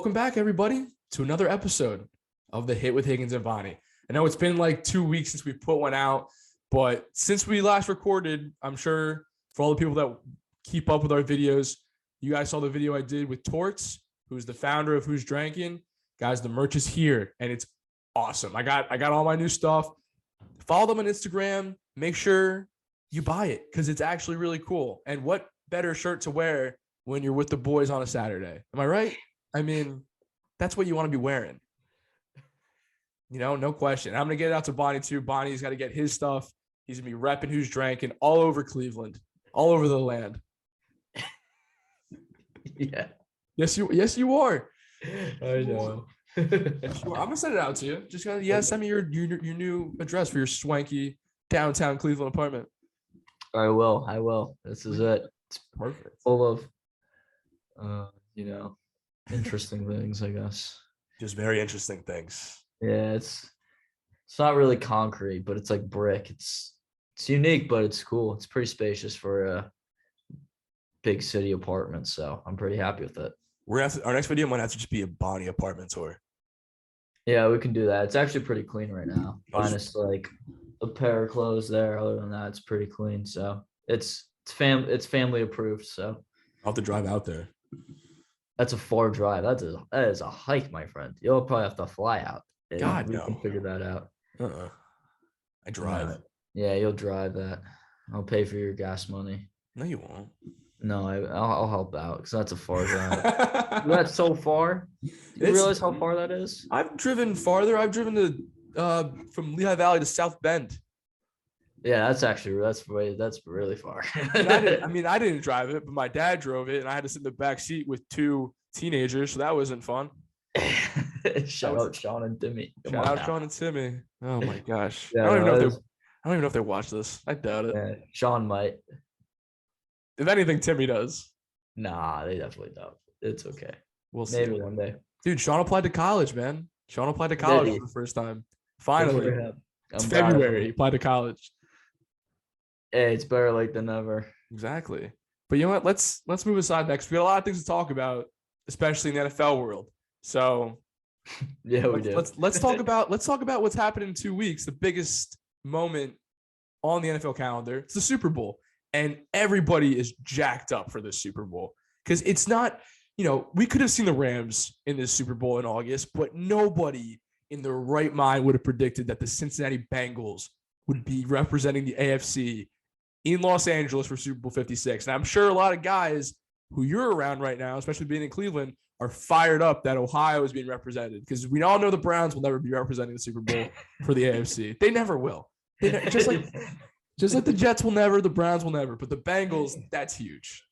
Welcome back, everybody, to another episode of The Hit with Higgins and Bonnie. I know it's been like 2 weeks since we put one out, but since we last recorded, I'm sure for all the people that keep up with our videos, you guys saw the video I did with Torts, who's the founder of Who's Drankin'. Guys, the merch is here, and it's awesome. I got all my new stuff. Follow them on Instagram. Make sure you buy it because it's actually really cool. And what better shirt to wear when you're with the boys on a Saturday? Am I right? I mean, that's what you want to be wearing. You know, no question. I'm going to get it out to Bonnie too. Bonnie's got to get his stuff. He's going to be repping Who's Drankin' all over Cleveland, all over the land. Yeah. Yes, you are. I know. I'm gonna send it out to you. Just gotta send me your new address for your swanky downtown Cleveland apartment. I will. This is it. It's Perfect. full of interesting things, I guess. Just very interesting things. Yeah, it's not really concrete, but it's like brick. It's unique, but it's cool. It's pretty spacious for a big city apartment, so I'm pretty happy with it. Our next video might have to just be a Bonnie apartment tour. Yeah, we can do that. It's actually pretty clean right now. Minus like a pair of clothes there. Other than that, it's pretty clean. So it's family approved. So I'll have to drive out there. That's a far drive. That is a hike, my friend. You'll probably have to fly out. God, we no. can figure that out. I drive. Yeah, you'll drive that. I'll pay for your gas money. No, you won't. No, I'll help out because that's a far drive. That's so far. Do you realize how far that is? I've driven farther. I've driven to from Lehigh Valley to South Bend. Yeah, that's really far. I didn't drive it, but my dad drove it, and I had to sit in the back seat with two teenagers, so that wasn't fun. Shout out Sean and Timmy. Shout out Sean and Timmy. Oh my gosh. Yeah, I don't even know if they watch this. I doubt it. Yeah, Sean might. If anything, Timmy does. Nah, they definitely don't. It's okay. We'll see. Maybe one day. Dude, Sean applied to college, man. Sean applied to college for the first time. Finally. It's February. He applied to college. Hey, it's better late than never. Exactly. But you know what? Let's move aside next. We got a lot of things to talk about, especially in the NFL world. So yeah, we do. Let's talk about what's happened in 2 weeks. The biggest moment on the NFL calendar. It's the Super Bowl. And everybody is jacked up for this Super Bowl because it's not, we could have seen the Rams in this Super Bowl in August, but nobody in their right mind would have predicted that the Cincinnati Bengals would be representing the AFC in Los Angeles for Super Bowl 56. And I'm sure a lot of guys who you're around right now, especially being in Cleveland, are fired up that Ohio is being represented because we all know the Browns will never be representing the Super Bowl for the AFC. They never will. Just like the Jets will never, the Browns will never, but the Bengals, that's huge.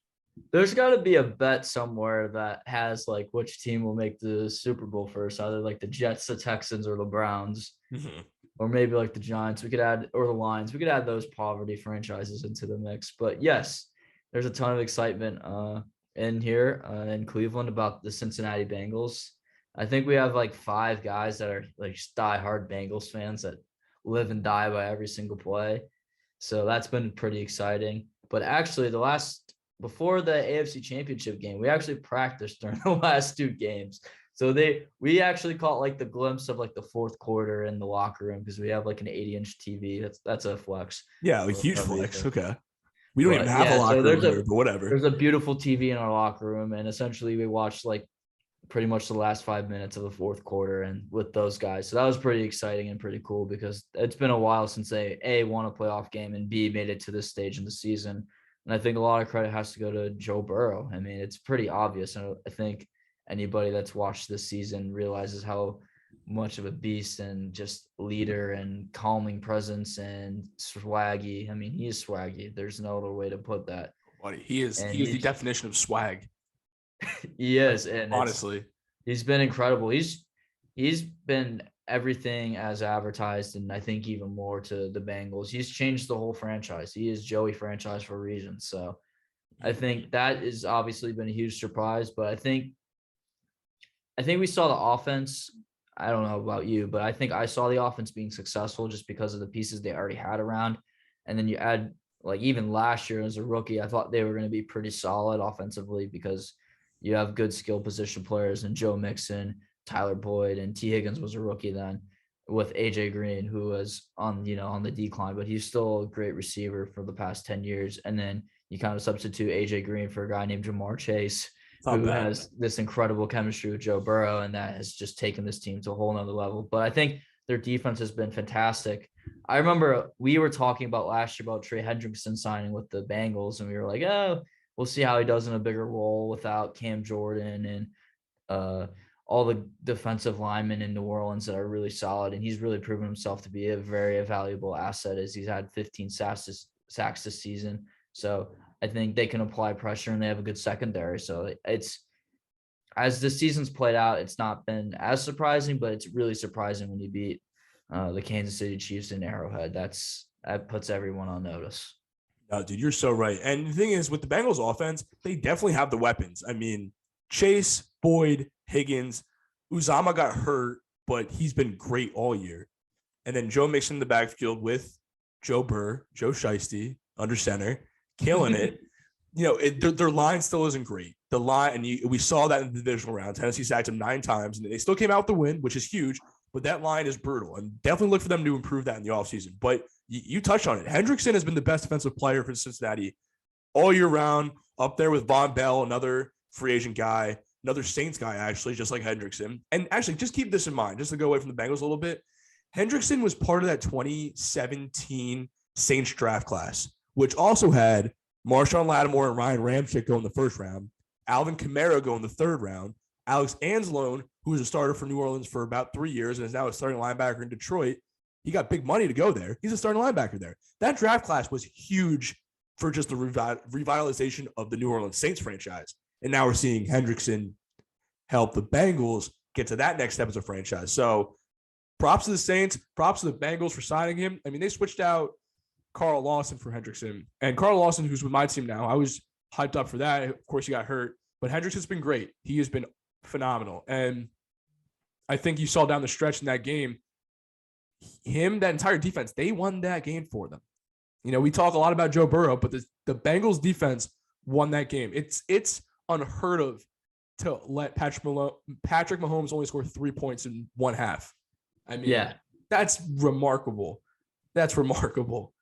There's got to be a bet somewhere that has like which team will make the Super Bowl first, either like the Jets, the Texans, or the Browns, or maybe like the Giants. We could add, or the Lions. We could add those poverty franchises into the mix. But yes, there's a ton of excitement in here in Cleveland about the Cincinnati Bengals. I think we have like 5 guys that are like diehard Bengals fans that live and die by every single play. So that's been pretty exciting. But actually, before the AFC Championship game, we actually practiced during the last 2 games. So we actually caught like the glimpse of like the fourth quarter in the locker room because we have like an 80-inch TV. That's a flex. Yeah, like huge flex. Okay. We don't even have a locker room here, but whatever. There's a beautiful TV in our locker room, and essentially we watched like pretty much the last 5 minutes of the fourth quarter and with those guys. So that was pretty exciting and pretty cool because it's been a while since they A, won a playoff game and B, made it to this stage in the season. And I think a lot of credit has to go to Joe Burrow. I mean, it's pretty obvious. And I think anybody that's watched this season realizes how much of a beast and just leader and calming presence and swaggy. I mean, he is swaggy. There's no other way to put that. Buddy, he is the definition of swag. He is, and honestly, he's been incredible. He's been everything as advertised, and I think even more to the Bengals. He's changed the whole franchise. He is Joey franchise for a reason. So I think that has obviously been a huge surprise. But I think we saw the offense. I don't know about you, but I think I saw the offense being successful just because of the pieces they already had around. And then you add, like, even last year as a rookie, I thought they were going to be pretty solid offensively because You have good skill position players and Joe Mixon, Tyler Boyd, and T. Higgins was a rookie then with AJ Green, who was on the decline, but he's still a great receiver for the past 10 years. And then you kind of substitute AJ Green for a guy named Jamar Chase, who has this incredible chemistry with Joe Burrow, and that has just taken this team to a whole nother level. But I think their defense has been fantastic. I remember we were talking about last year about Trey Hendrickson signing with the Bengals, and we were like, oh, we'll see how he does in a bigger role without Cam Jordan and all the defensive linemen in New Orleans that are really solid. And he's really proven himself to be a very valuable asset, as he's had 15 sacks this season. So I think they can apply pressure, and they have a good secondary. So it's, as the season's played out, it's not been as surprising, but it's really surprising when you beat the Kansas City Chiefs in Arrowhead. That puts everyone on notice. No, dude, you're so right. And the thing is, with the Bengals offense, they definitely have the weapons. I mean, Chase, Boyd, Higgins, Uzama got hurt, but he's been great all year. And then Joe Mixon in the backfield with Joe Burr, Joe Shiesty under center, killing it. Their line still isn't great. The line, and we saw that in the divisional round. Tennessee sacked him 9 times, and they still came out the win, which is huge. But that line is brutal, and definitely look for them to improve that in the offseason. But you touched on it. Hendrickson has been the best defensive player for Cincinnati all year round, up there with Von Bell, another free agent guy, another Saints guy, actually, just like Hendrickson. And actually, just keep this in mind, just to go away from the Bengals a little bit. Hendrickson was part of that 2017 Saints draft class, which also had Marshawn Lattimore and Ryan Ramczyk go in the first round, Alvin Kamara go in the third round, Alex Anzalone, who was a starter for New Orleans for about 3 years and is now a starting linebacker in Detroit. He got big money to go there. He's a starting linebacker there. That draft class was huge for just the revitalization of the New Orleans Saints franchise. And now we're seeing Hendrickson help the Bengals get to that next step as a franchise. So props to the Saints, props to the Bengals for signing him. I mean, they switched out Carl Lawson for Hendrickson. And Carl Lawson, who's with my team now, I was hyped up for that. Of course, he got hurt. But Hendrickson's been great. He has been phenomenal. And I think you saw down the stretch in that game, that entire defense, they won that game for them. We talk a lot about Joe Burrow, but the Bengals defense won that game. It's unheard of to let Patrick Mahomes only score 3 points in one half. I mean, yeah, that's remarkable. That's remarkable.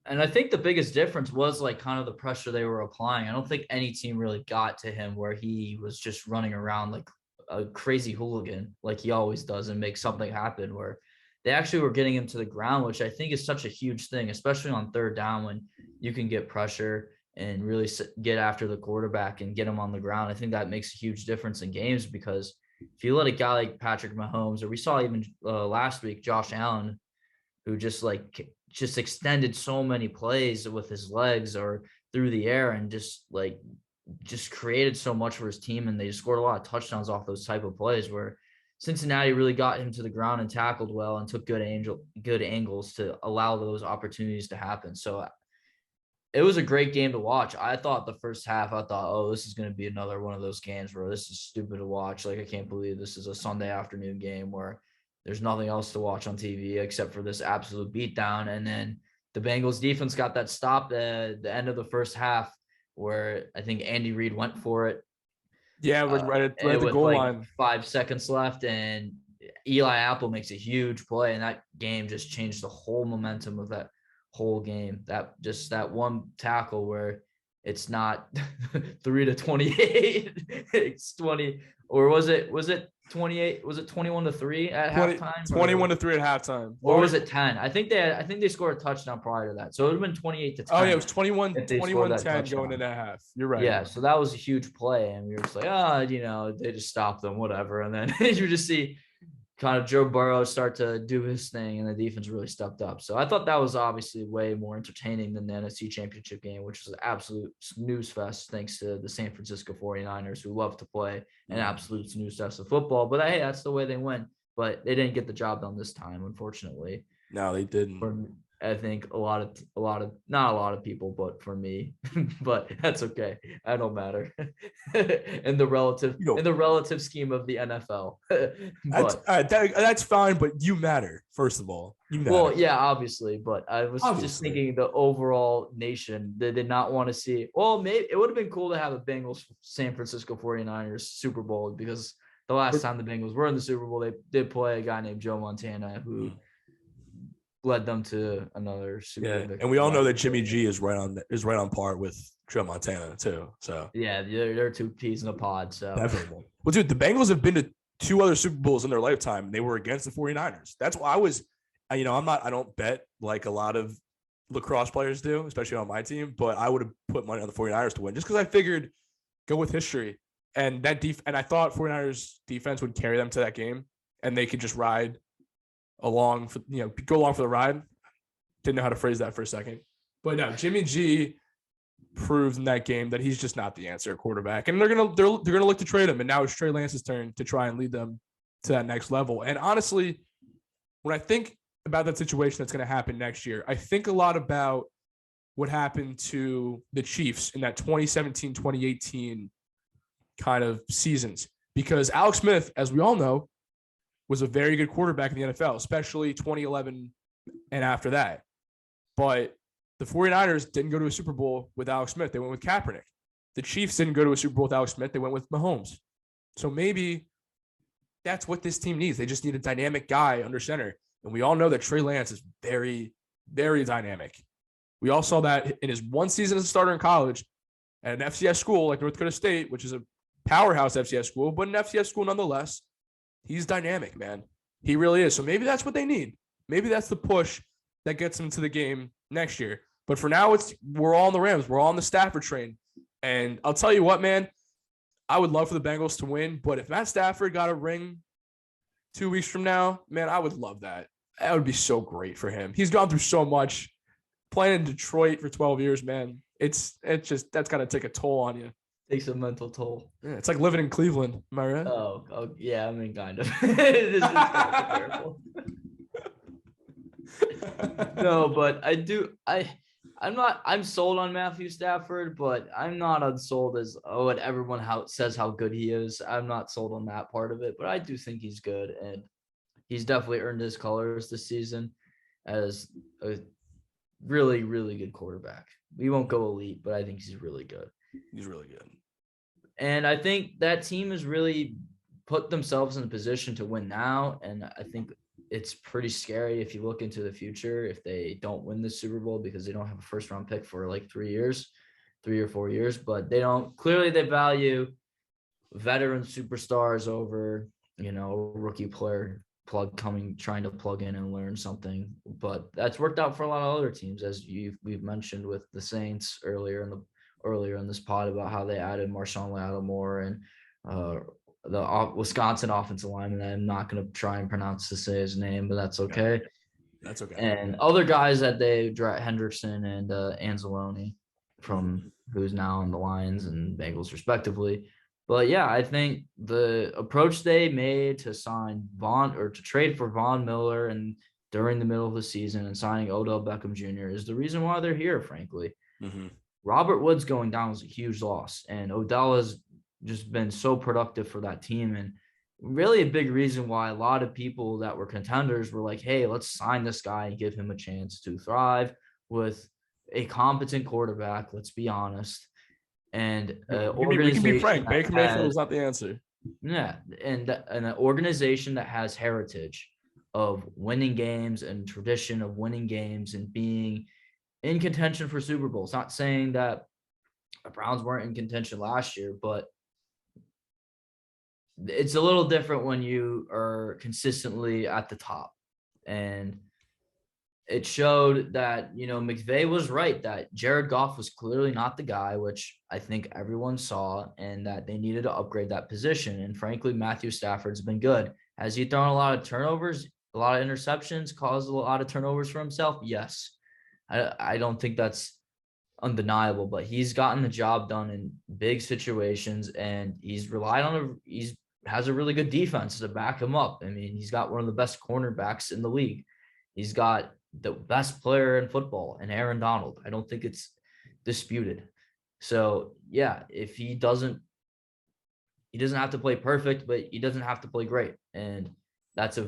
And I think the biggest difference was like kind of the pressure they were applying. I don't think any team really got to him where he was just running around like a crazy hooligan, like he always does, and make something happen, where they actually were getting him to the ground, which I think is such a huge thing, especially on third down when you can get pressure and really get after the quarterback and get him on the ground. I think that makes a huge difference in games, because if you let a guy like Patrick Mahomes, or we saw even last week, Josh Allen, who just extended so many plays with his legs or through the air, and just created so much for his team. And they just scored a lot of touchdowns off those type of plays, where Cincinnati really got him to the ground and tackled well and took good angles to allow those opportunities to happen. So it was a great game to watch. I thought the first half, oh, this is going to be another one of those games where this is stupid to watch. Like, I can't believe this is a Sunday afternoon game where there's nothing else to watch on TV except for this absolute beatdown. And then the Bengals defense got that stop at the end of the first half, where I think Andy Reid went for it. Yeah, right at the goal line. 5 seconds left, and Eli Apple makes a huge play, and that game just changed the whole momentum of that whole game. That one tackle where it's not 3-28, it's 20, or was it 28? Was it 21-3 at halftime? 21-3 at halftime. Or was it 10? I think they scored a touchdown prior to that. So it would have been 28-10. Oh yeah, it was 21-10 going into half. You're right. Yeah, so that was a huge play, and we were just like, they just stopped them, whatever. And then you just see kind of Joe Burrow start to do his thing, and the defense really stepped up. So I thought that was obviously way more entertaining than the NFC Championship game, which was an absolute snooze fest thanks to the San Francisco 49ers, who love to play an absolute snooze fest of football. But hey, that's the way they win. But they didn't get the job done this time, unfortunately. No, they didn't. I think not a lot of people, but for me, but that's okay. I don't matter in the relative scheme of the NFL. But that's fine, but you matter. First of all, you matter. well, yeah, obviously, but I was just Obviously. thinking the overall nation, they did not want to see. Well, maybe it would have been cool to have a Bengals San Francisco 49ers Super Bowl, because the last time the Bengals were in the Super Bowl, they did play a guy named Joe Montana who led them to another Super Bowl victory. And we all know that Jimmy G is right on par with Joe Montana too. So yeah, they're two peas in a pod. So definitely. Well, dude, the Bengals have been to 2 other Super Bowls in their lifetime, and they were against the 49ers. That's why I don't bet like a lot of lacrosse players do, especially on my team, but I would have put money on the 49ers to win just because I figured go with history. And and I thought 49ers defense would carry them to that game, and they could just ride along for, go along for the ride. Didn't know how to phrase that for a second. But no, Jimmy G proved in that game that he's just not the answer at quarterback. And they're gonna look to trade him. And now it's Trey Lance's turn to try and lead them to that next level. And honestly, when I think about that situation that's going to happen next year, I think a lot about what happened to the Chiefs in that 2017, 2018 kind of seasons. Because Alex Smith, as we all know, was a very good quarterback in the NFL, especially 2011 and after that. But the 49ers didn't go to a Super Bowl with Alex Smith. They went with Kaepernick. The Chiefs didn't go to a Super Bowl with Alex Smith. They went with Mahomes. So maybe that's what this team needs. They just need a dynamic guy under center. And we all know that Trey Lance is very, very dynamic. We all saw that in his one season as a starter in college at an FCS school like North Dakota State, which is a powerhouse FCS school, but an FCS school nonetheless. He's dynamic, man. He really is. So maybe that's what they need. Maybe that's the push that gets them to the game next year. But for now, we're all on the Rams. We're all on the Stafford train. And I'll tell you what, man, I would love for the Bengals to win. But if Matt Stafford got a ring 2 weeks from now, man, I would love that. That would be so great for him. He's gone through so much. Playing in Detroit for 12 years, man. It's just that's got to take a toll on you. Takes a mental toll. Yeah, it's like living in Cleveland. Am I right? Oh yeah, I mean, kind of. This is kind of terrible. No, but I'm sold on Matthew Stafford, but I'm not unsold as what everyone says how good he is. I'm not sold on that part of it, but I do think he's good, and he's definitely earned his colors this season as a really, really good quarterback. We won't go elite, but I think he's really good. He's really good. And I think that team has really put themselves in a position to win now. And I think it's pretty scary if you look into the future if they don't win the Super Bowl, because they don't have a first round pick for like 3 or 4 years. But they value veteran superstars over, rookie player trying to plug in and learn something. But that's worked out for a lot of other teams, as we've mentioned with the Saints earlier in this pod about how they added Marshawn Lattimore and the Wisconsin offensive lineman. I'm not going to try and pronounce to say his name, but that's okay. Yeah, that's okay. And other guys that they draft, Hendrickson and Anzalone, who's now on the Lions and Bengals respectively. But yeah, I think the approach they made to sign to trade for Von Miller and during the middle of the season and signing Odell Beckham Jr. is the reason why they're here, frankly. Mm-hmm. Robert Woods going down was a huge loss, and Odell has just been so productive for that team. And really a big reason why a lot of people that were contenders were like, hey, let's sign this guy and give him a chance to thrive with a competent quarterback. Let's be honest. And we can be frank. Baker Mayfield was not the answer. Yeah, and an organization that has heritage of winning games and tradition of winning games and being in contention for Super Bowls. Not saying that the Browns weren't in contention last year, but it's a little different when you are consistently at the top. And it showed that, McVay was right, that Jared Goff was clearly not the guy, which I think everyone saw, and that they needed to upgrade that position. And frankly, Matthew Stafford's been good. Has he thrown a lot of turnovers, a lot of interceptions, caused a lot of turnovers for himself? Yes. I don't think that's undeniable, but he's gotten the job done in big situations, and he's relied on has a really good defense to back him up. I mean, he's got one of the best cornerbacks in the league. He's got the best player in football and Aaron Donald. I don't think it's disputed. So yeah, if he doesn't have to play perfect, but he doesn't have to play great. And that's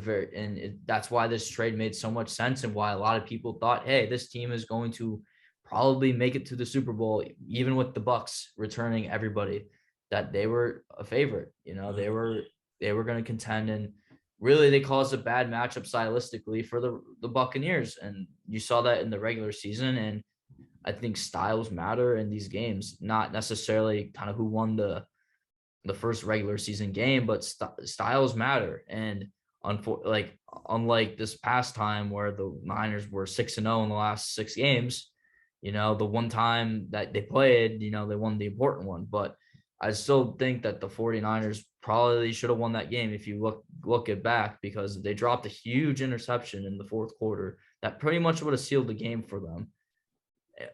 that's why this trade made so much sense and why a lot of people thought, hey, this team is going to probably make it to the Super Bowl, even with the Bucs returning everybody, that they were a favorite. They were going to contend, and really they caused a bad matchup stylistically for the Buccaneers. And you saw that in the regular season. And I think styles matter in these games, not necessarily kind of who won the first regular season game, but styles matter. And unlike this past time where the Niners were 6-0 in the last 6 games, the one time that they played, they won the important one. But I still think that the 49ers probably should have won that game if you look it back, because they dropped a huge interception in the fourth quarter that pretty much would have sealed the game for them.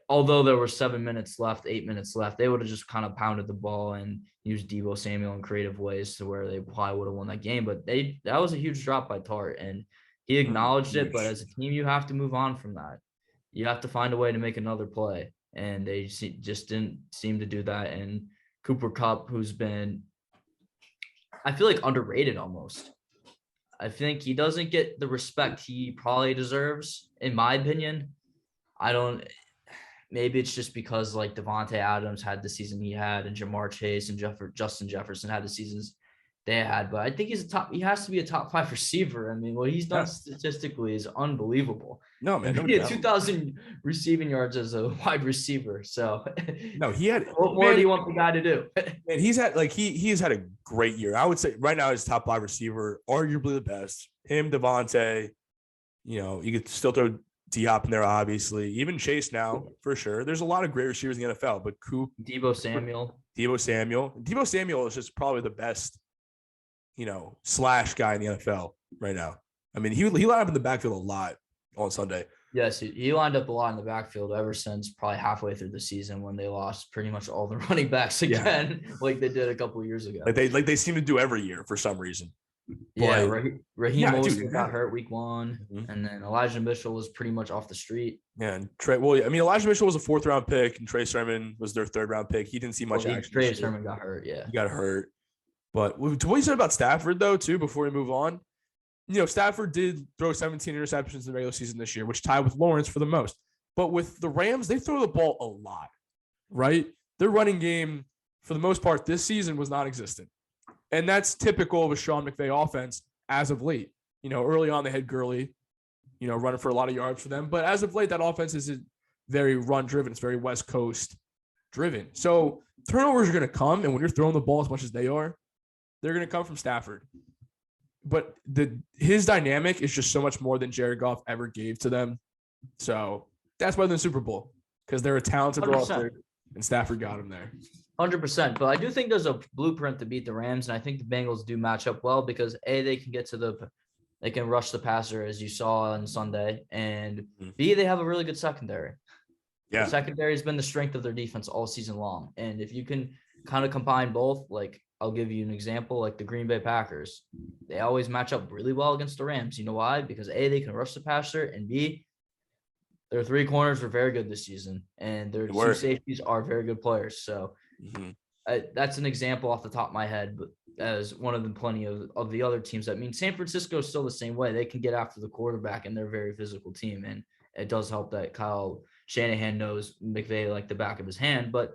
Although there were 7 minutes left, 8 minutes left, they would have just kind of pounded the ball and used Deebo Samuel in creative ways to where they probably would have won that game. But that was a huge drop by Tart, and he acknowledged it. But as a team, you have to move on from that. You have to find a way to make another play, and they just didn't seem to do that. And Cooper Kupp, who's been, I feel like, underrated almost. I think he doesn't get the respect he probably deserves, in my opinion. Maybe it's just because like Devontae Adams had the season he had, and Jamar Chase and Justin Jefferson had the seasons they had. But I think he has to be a top 5 receiver. I mean, what he's done statistically is unbelievable. No, man. He had 2,000 receiving yards as a wide receiver. So no, he had. What more do you want the guy to do? And he's had he's had a great year. I would say right now he's top 5 receiver, arguably the best. Him, Devontae. You could still throw D-Hop in there, obviously. Even Chase now, for sure. There's a lot of great receivers in the NFL, but Deebo Samuel is just probably the best, slash guy in the NFL right now. I mean, he lined up in the backfield a lot on Sunday. Yes, he lined up a lot in the backfield ever since probably halfway through the season when they lost pretty much all the running backs again, like they did a couple of years ago. Like they seem to do every year for some reason. Yeah, Raheem Mostert got hurt week 1, and then Elijah Mitchell was pretty much off the street. Yeah, and Elijah Mitchell was a 4th round pick, and Trey Sermon was their 3rd round pick. He didn't see much action. Trey Sermon got hurt. Yeah, he got hurt. But to what you said about Stafford, though, too, before we move on, Stafford did throw 17 interceptions in the regular season this year, which tied with Lawrence for the most. But with the Rams, they throw the ball a lot, right? Their running game, for the most part, this season was non-existent. And that's typical of a Sean McVay offense as of late. Early on they had Gurley, running for a lot of yards for them. But as of late, that offense isn't very run-driven. It's very West Coast driven. So turnovers are going to come, and when you're throwing the ball as much as they are, they're going to come from Stafford. But his dynamic is just so much more than Jared Goff ever gave to them. So that's why they're in the Super Bowl, because they're a talented roster, and Stafford got him there. 100%. But I do think there's a blueprint to beat the Rams, and I think the Bengals do match up well because A, they can rush the passer as you saw on Sunday, and B, they have a really good secondary. Yeah, the secondary has been the strength of their defense all season long, and if you can kind of combine both, like I'll give you an example, like the Green Bay Packers, they always match up really well against the Rams. You know why? Because A, they can rush the passer, and B, their 3 corners were very good this season, and their 2 safeties are very good players. So that's an example off the top of my head, but as one of the plenty of the other teams. I mean, San Francisco is still the same way. They can get after the quarterback, and they're a very physical team. And it does help that Kyle Shanahan knows McVay like the back of his hand. But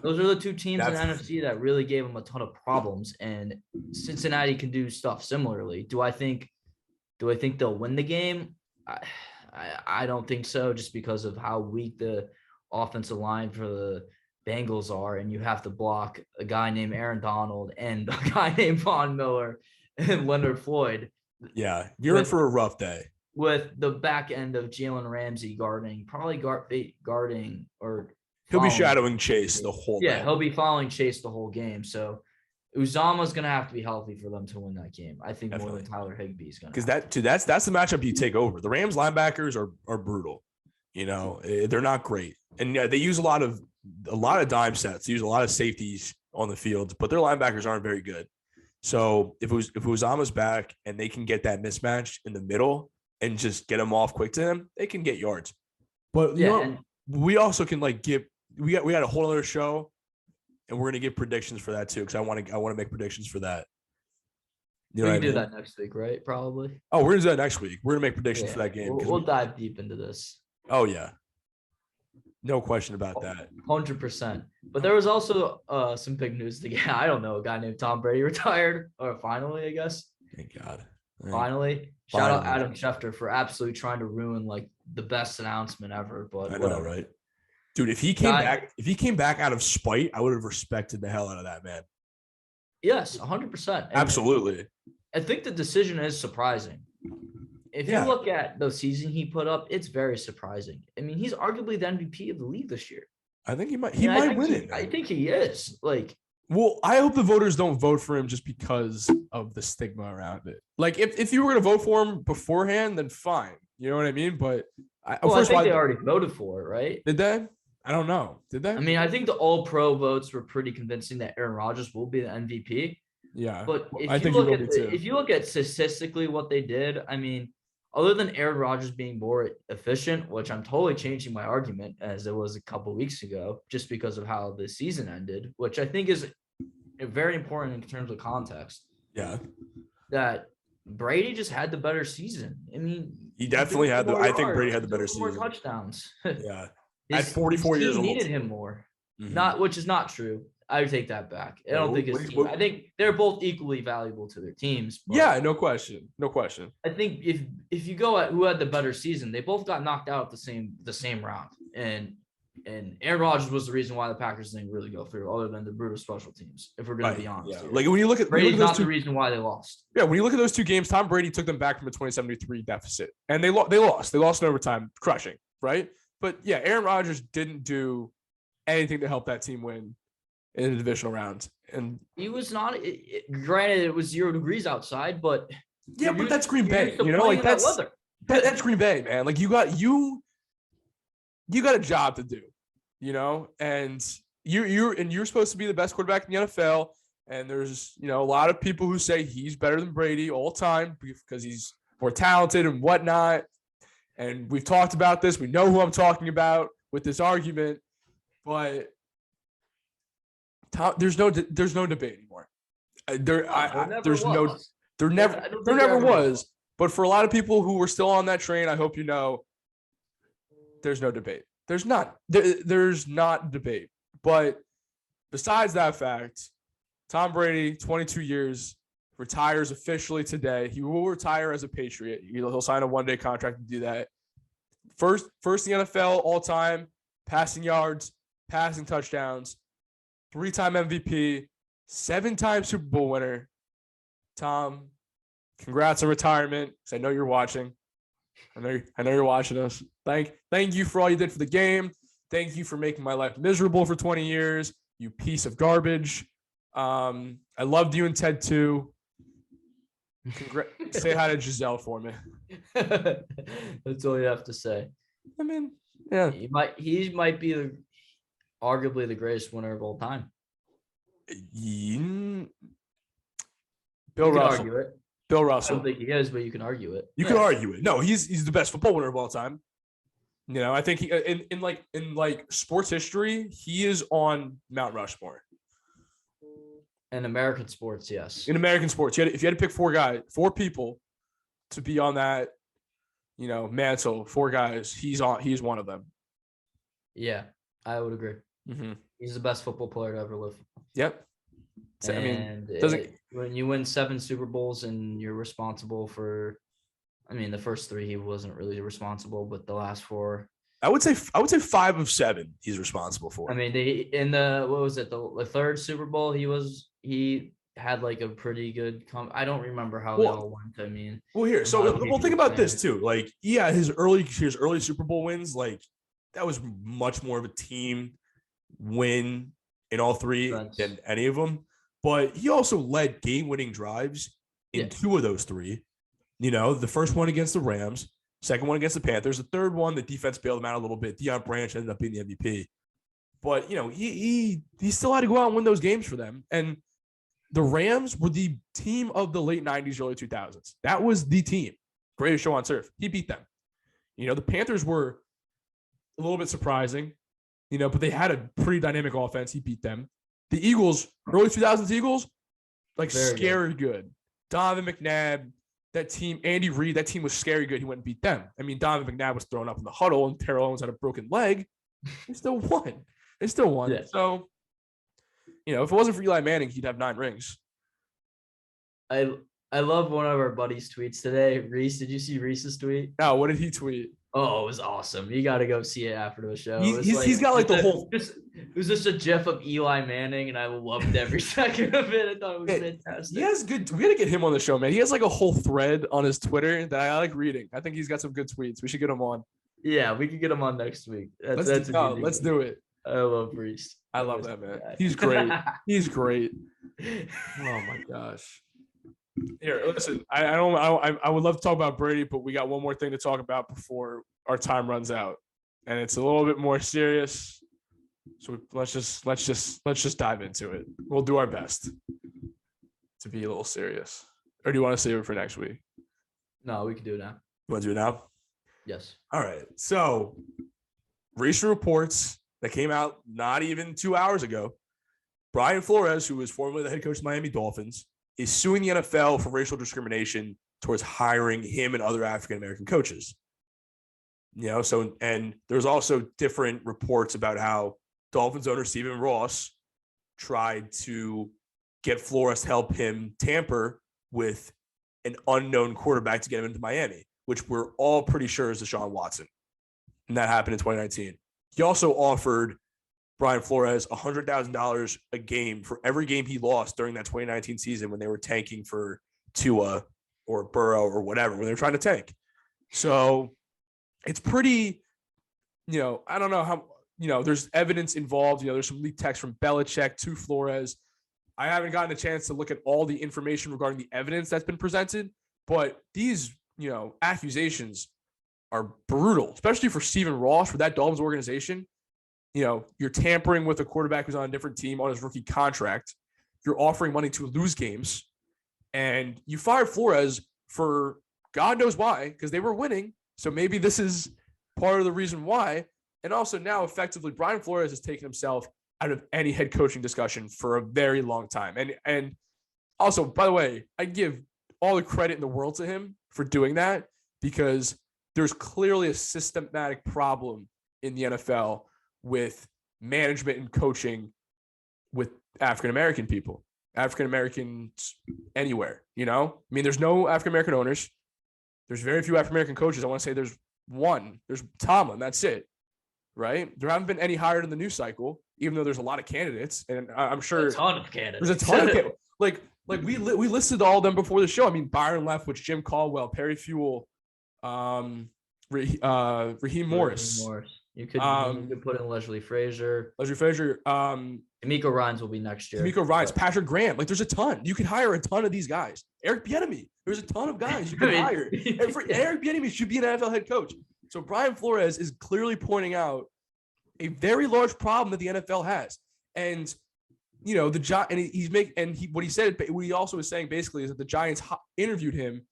those are the 2 teams in the NFC that really gave him a ton of problems. And Cincinnati can do stuff similarly. Do I think they'll win the game? I don't think so, just because of how weak the offensive line for the Bengals are, and you have to block a guy named Aaron Donald and a guy named Von Miller and Leonard Floyd. Yeah, you're in for a rough day. With the back end of Jalen Ramsey guarding or he'll be shadowing Chase the whole game. Yeah, he'll be following Chase the whole game. So Uzama's going to have to be healthy for them to win that game. I think more than Tyler Higbee's going to. Because that's the matchup you take over. The Rams linebackers are brutal. They're not great. And they use a lot of dime sets. They use a lot of safeties on the field, but their linebackers aren't very good. So if Uzama's back and they can get that mismatch in the middle, and just get them off quick to them, they can get yards. But you Yeah, know, and we also can like we got a whole other show, and we're gonna give predictions for that too because I want to make predictions for that. You know we what can I do mean? that next week, right? Probably. Oh, we're gonna do that next week. We're gonna make predictions Yeah, for that game. we'll dive deep into this. Oh yeah, no question about that. 100%. But there was also some big news. I don't know, a guy named Tom Brady retired, or finally, I guess. Thank God. Finally. Shout out Adam Schefter for absolutely trying to ruin like the best announcement ever. But I know, right? Dude, if he came back out of spite, I would have respected the hell out of that man. Yes, 100%. Absolutely. I think the decision is surprising. If you look at the season he put up, it's very surprising. I mean, he's arguably the MVP of the league this year. I think he might win it. I think he is. Like, well, I hope the voters don't vote for him just because of the stigma around it. Like, if you were going to vote for him beforehand, then fine. You know what I mean? But I think they already voted for it, right? Did they? I don't know. Did they? I mean, I think the all-pro votes were pretty convincing that Aaron Rodgers will be the MVP. Yeah, but if you look at statistically what they did, I mean, other than Aaron Rodgers being more efficient, which I'm totally changing my argument as it was a couple weeks ago, just because of how the season ended, which I think is very important in terms of context. Yeah, that Brady just had the better season. I mean, he definitely had I think Brady had the better season. More touchdowns. Yeah, at 44 years old, needed him more. Which is not true. I would take that back. I don't think his team. I think they're both equally valuable to their teams. Yeah, no question. No question. I think if you go at who had the better season, they both got knocked out the same round. And Aaron Rodgers was the reason why the Packers didn't really go through, other than the brutal special teams, if we're going to be honest. Yeah. Like when you look at Brady's not the reason why they lost. Yeah, when you look at those two games, Tom Brady took them back from a 27-3 deficit. And they lost. They lost in overtime, crushing, right? But yeah, Aaron Rodgers didn't do anything to help that team win in the divisional round. And he was not granted it was 0 degrees outside, but but that's Green Bay. You know, like that's Green Bay, man. Like you got a job to do, you know, and you're supposed to be the best quarterback in the NFL. And there's, you know, a lot of people who say he's better than Brady all time because he's more talented and whatnot. And we've talked about this. We know who I'm talking about with this argument, but there's no debate anymore. There never was. But for a lot of people who were still on that train, I hope you know, there's no debate. There's not debate. But besides that fact, Tom Brady, 22 years, retires officially today. He will retire as a Patriot. He'll sign a one-day contract to do that. First in the NFL all time, passing yards, passing touchdowns, 3-time MVP, 7-time Super Bowl winner. Tom, congrats on retirement. Because I know you're watching. I know you're watching us. Thank you for all you did for the game. Thank you for making my life miserable for 20 years. You piece of garbage. I loved you and Ted too. Say hi to Giselle for me. That's all you have to say. I mean, yeah. He might be arguably the greatest winner of all time. Bill Russell. Bill Russell. I don't think he is, but you can argue it. You can argue it. No, he's the best football winner of all time. You know, I think he in sports history, he is on Mount Rushmore. In American sports, yes. In American sports, if you had to pick four people to be on that, you know, mantle, 4 guys, he's one of them. Yeah, I would agree. Mm-hmm. He's the best football player to ever live. Yep. So, when you win 7 Super Bowls and you're responsible for, I mean, the first 3 he wasn't really responsible, but the last 4. I would say 5 of 7 he's responsible for. I mean, the third Super Bowl he had like a pretty good I don't remember how they all went. I mean, think about this too. Like, yeah, his early Super Bowl wins, like that was much more of a team win in all 3 than any of them. But he also led game-winning drives in 2 of those 3. You know, the first one against the Rams, second one against the Panthers, the third one, the defense bailed him out a little bit. Deion Branch ended up being the MVP. But, you know, he still had to go out and win those games for them. And the Rams were the team of the late 90s, early 2000s. That was the team. greatest show on turf. He beat them. The Panthers were a little bit surprising, but they had a pretty dynamic offense. He beat them. The Eagles, early 2000s Eagles, like very scary good. Donovan McNabb, that team, Andy Reid, that team was scary good. He went and beat them. I mean, Donovan McNabb was thrown up in the huddle and Terrell Owens had a broken leg. They still won. Yeah. So, if it wasn't for Eli Manning, he'd have 9 rings. I love one of our buddies' tweets today. Reese, did you see Reese's tweet? No, what did he tweet? Oh, it was awesome. You got to go see it after the show. He's got like the whole. It was just a gif of Eli Manning, and I loved every second of it. I thought it was fantastic. He has good. We got to get him on the show, man. He has like a whole thread on his Twitter that I like reading. I think he's got some good tweets. We should get him on. Yeah, we could get him on next week. Let's do it. I love Reese. I love that, man. He's great. He's great. Oh my gosh. Here, listen. I would love to talk about Brady, but we got one more thing to talk about before our time runs out, and it's a little bit more serious. So let's just dive into it. We'll do our best to be a little serious. Or do you want to save it for next week? No, we can do it now. You want to do it now? Yes. All right. So, recent reports that came out not even 2 hours ago. Brian Flores, who was formerly the head coach of the Miami Dolphins, is suing the NFL for racial discrimination towards hiring him and other African-American coaches. And there's also different reports about how Dolphins owner Stephen Ross tried to get Flores to help him tamper with an unknown quarterback to get him into Miami, which we're all pretty sure is Deshaun Watson. And that happened in 2019. He also offered Brian Flores $100,000 a game for every game he lost during that 2019 season when they were tanking for Tua or Burrow or whatever, when they were trying to tank. So it's pretty, I don't know how, there's evidence involved. There's some leaked text from Belichick to Flores. I haven't gotten a chance to look at all the information regarding the evidence that's been presented, but these, accusations are brutal, especially for Stephen Ross, for that Dolphins organization. You're tampering with a quarterback who's on a different team on his rookie contract. You're offering money to lose games, and you fired Flores for God knows why, because they were winning. So maybe this is part of the reason why. And also now effectively Brian Flores has taken himself out of any head coaching discussion for a very long time. And also, by the way, I give all the credit in the world to him for doing that, because there's clearly a systematic problem in the NFL with management and coaching with African-American people, African-Americans anywhere, I mean, there's no African-American owners. There's very few African-American coaches. I want to say there's one. There's Tomlin. That's it, right? There haven't been any hired in the new cycle, even though there's a lot of candidates. And I'm sure a ton of candidates. There's a ton of candidates. Like we listed all of them before the show. I mean, Byron Leftwich, Jim Caldwell, Perry Fewell, Raheem Morris. You could put in Leslie Frazier. D'Amico Ryans will be next year. D'Amico Ryans, Patrick Graham. Like, there's a ton. You could hire a ton of these guys. Eric Bieniemy. There's a ton of guys you could hire. Eric Bieniemy should be an NFL head coach. So Brian Flores is clearly pointing out a very large problem that the NFL has. And what he also was saying basically is that the Giants interviewed him,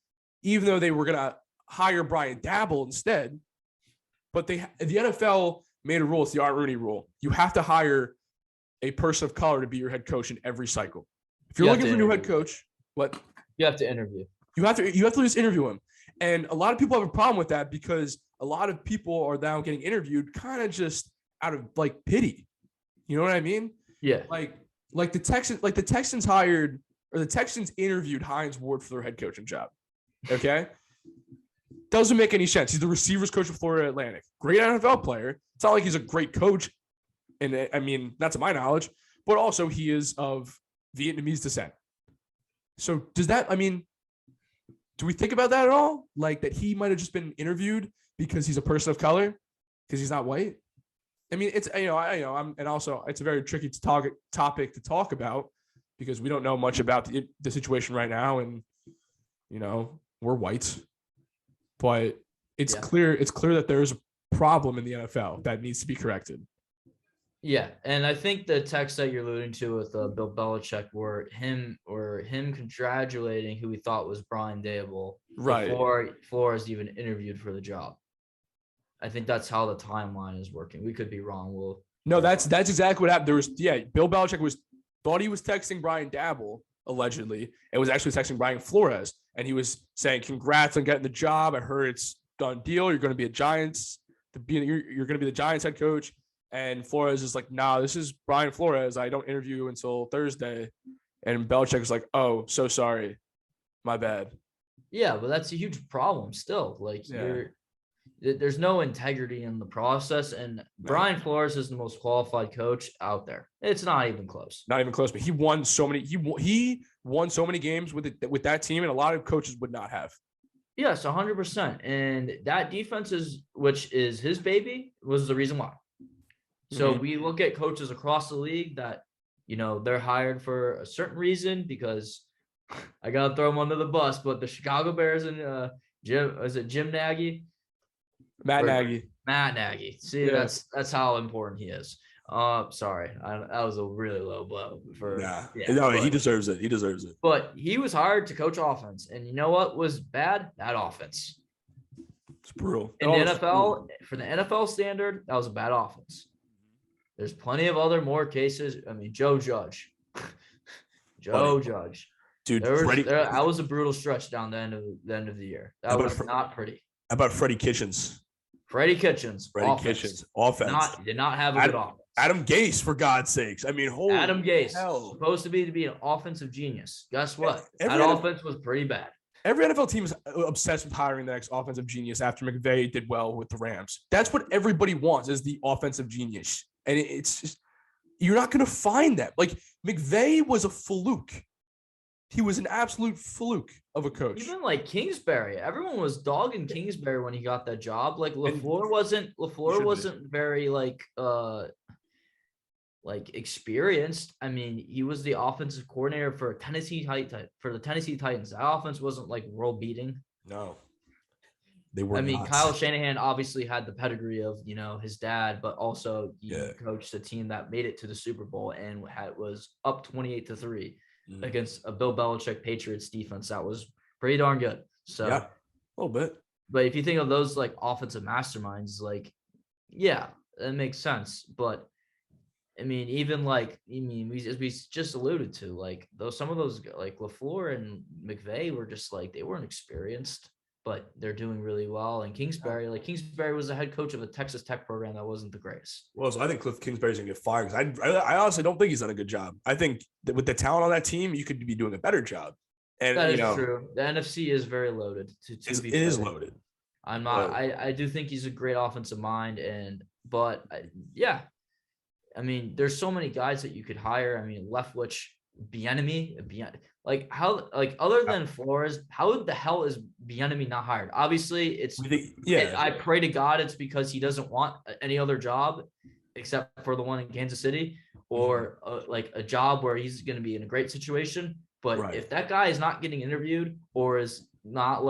even though they were going to hire Brian Dabble instead. But the NFL made a rule. It's the Art Rooney rule. You have to hire a person of color to be your head coach in every cycle. If you're looking for a new head coach, what? You have to interview. You have to just interview him. And a lot of people have a problem with that, because a lot of people are now getting interviewed kind of just out of like pity. You know what I mean? Yeah. Like the Texans interviewed Hines Ward for their head coaching job. Okay. Doesn't make any sense. He's the receivers coach of Florida Atlantic. Great NFL player. It's not like he's a great coach. And I mean, not to my knowledge, but also he is of Vietnamese descent. So do we think about that at all? Like that he might have just been interviewed because he's a person of color, because he's not white? I mean, it's, and also it's a very tricky topic to talk about, because we don't know much about the situation right now. And, we're whites, but it's clear that there's a problem in the NFL that needs to be corrected. Yeah, and I think the text that you're alluding to with Bill Belichick were him congratulating who he thought was Brian Dable Right. before Flores even interviewed for the job. I think that's how the timeline is working. We could be wrong. We'll No, that's exactly what happened. There was Bill Belichick thought he was texting Brian Dabble allegedly, and was actually texting Brian Flores, and he was saying, "Congrats on getting the job. I heard it's done deal. You're going to be you're going to be the Giants head coach." And Flores is like, "Nah, this is Brian Flores. I don't interview until Thursday." And Belichick was like, "Oh, so sorry, my bad." Yeah, but that's a huge problem still. Like there's no integrity in the process, and Brian Flores is the most qualified coach out there. It's not even close. Not even close. But he won so many. He won so many games with that team, and a lot of coaches would not have. Yes, 100%. And that defense which is his baby, was the reason why. So we look at coaches across the league that, they're hired for a certain reason, because I gotta throw them under the bus. But the Chicago Bears and Jim Nagy? Matt Nagy. See, that's how important he is. Sorry, that was a really low blow for. He deserves it. He deserves it. But he was hired to coach offense, and you know what was bad? That offense. It's brutal. In the NFL, for the NFL standard, that was a bad offense. There's plenty of more cases. I mean, Joe Judge. Judge. Dude, that was a brutal stretch down the end of the year. That was not pretty. How about Freddie Kitchens? Kitchens, offense. Did not have a good offense. Adam Gase, for God's sakes. I mean, holy Adam Gase, hell. supposed to be an offensive genius. Guess what? That offense was pretty bad. Every NFL team is obsessed with hiring the next offensive genius after McVay did well with the Rams. That's what everybody wants, is the offensive genius. And it's just, you're not going to find that. Like, McVay was a fluke. He was an absolute fluke of a coach. Even like Kingsbury, everyone was dogging Kingsbury when he got that job. Like LaFleur wasn't very experienced. I mean, he was the offensive coordinator for the Tennessee Titans. That offense wasn't like world beating. No, they were. I mean, Kyle Shanahan obviously had the pedigree of his dad, but also he coached a team that made it to the Super Bowl and was up 28-3. Against a Bill Belichick Patriots defense that was pretty darn good. So a little bit. But if you think of those like offensive masterminds, that makes sense. But I mean, even as we just alluded to, some of those like LaFleur and McVay were just they weren't experienced, but they're doing really well. And Kingsbury was the head coach of a Texas Tech program that wasn't the greatest. Well, so I think Cliff Kingsbury's gonna get fired because I honestly don't think he's done a good job. I think that with the talent on that team, you could be doing a better job. And that is true. The NFC is very loaded. It is loaded. I'm not. I do think he's a great offensive mind, but I mean, there's so many guys that you could hire. I mean, Leftwich, Bieniemy, other than Flores, how the hell is Bieniemy not hired? Obviously, I pray to God it's because he doesn't want any other job except for the one in Kansas City, or a job where he's going to be in a great situation. But if that guy is not getting interviewed, or is not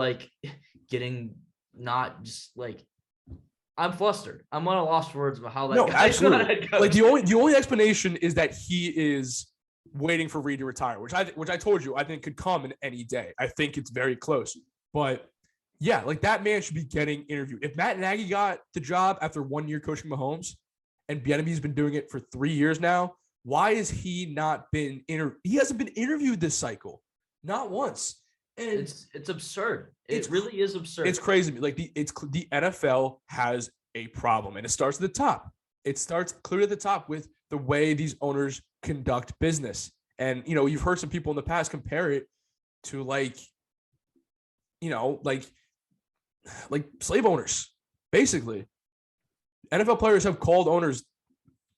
I'm flustered. I'm at a loss for words about how that. No, absolutely. Like the only explanation is that he is waiting for Reed to retire, which I told you I think could come in any day. I think it's very close. But yeah, that man should be getting interviewed. If Matt Nagy got the job after 1 year coaching Mahomes, and Bieniemy's been doing it for 3 years now, why has he not been He hasn't been interviewed this cycle, not once. And it's absurd. It really is absurd. It's crazy. The NFL has a problem, and it starts at the top. It starts clear at the top with the way these owners conduct business. And, you've heard some people in the past compare it to slave owners, basically. NFL players have called owners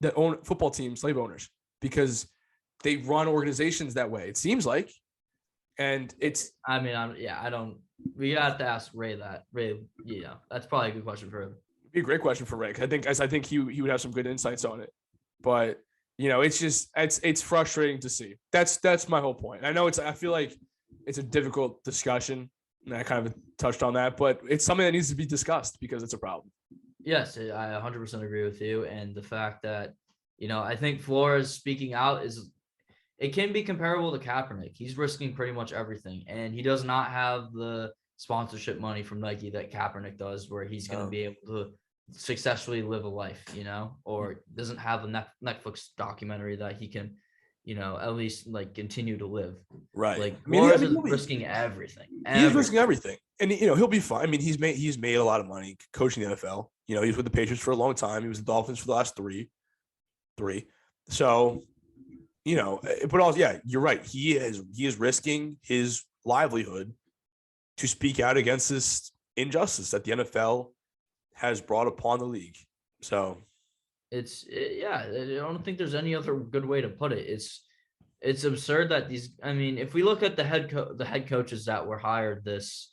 that own football teams slave owners because they run organizations that way. It seems like, and it's, we have to ask Ray that. Ray, that's probably a good question for him. It'd be a great question for Ray. I think he would have some good insights on it, but it's just, it's frustrating to see. That's my whole point. I know I feel like it's a difficult discussion, and I kind of touched on that, but it's something that needs to be discussed because it's a problem. Yes, I 100% agree with you. And the fact that, I think Flores speaking out it can be comparable to Kaepernick. He's risking pretty much everything, and he does not have the sponsorship money from Nike that Kaepernick does, where he's going to be able to successfully live a life, or doesn't have a Netflix documentary that he can, at least like continue to live. Right. Like Flores is risking everything. He's risking everything, and he'll be fine. I mean, he's made a lot of money coaching the NFL. He's with the Patriots for a long time. He was the Dolphins for the last three. So, but also, yeah, you're right. He is risking his livelihood to speak out against this injustice that the NFL has brought upon the league. So I don't think there's any other good way to put it. It's absurd that if we look at the head coaches that were hired this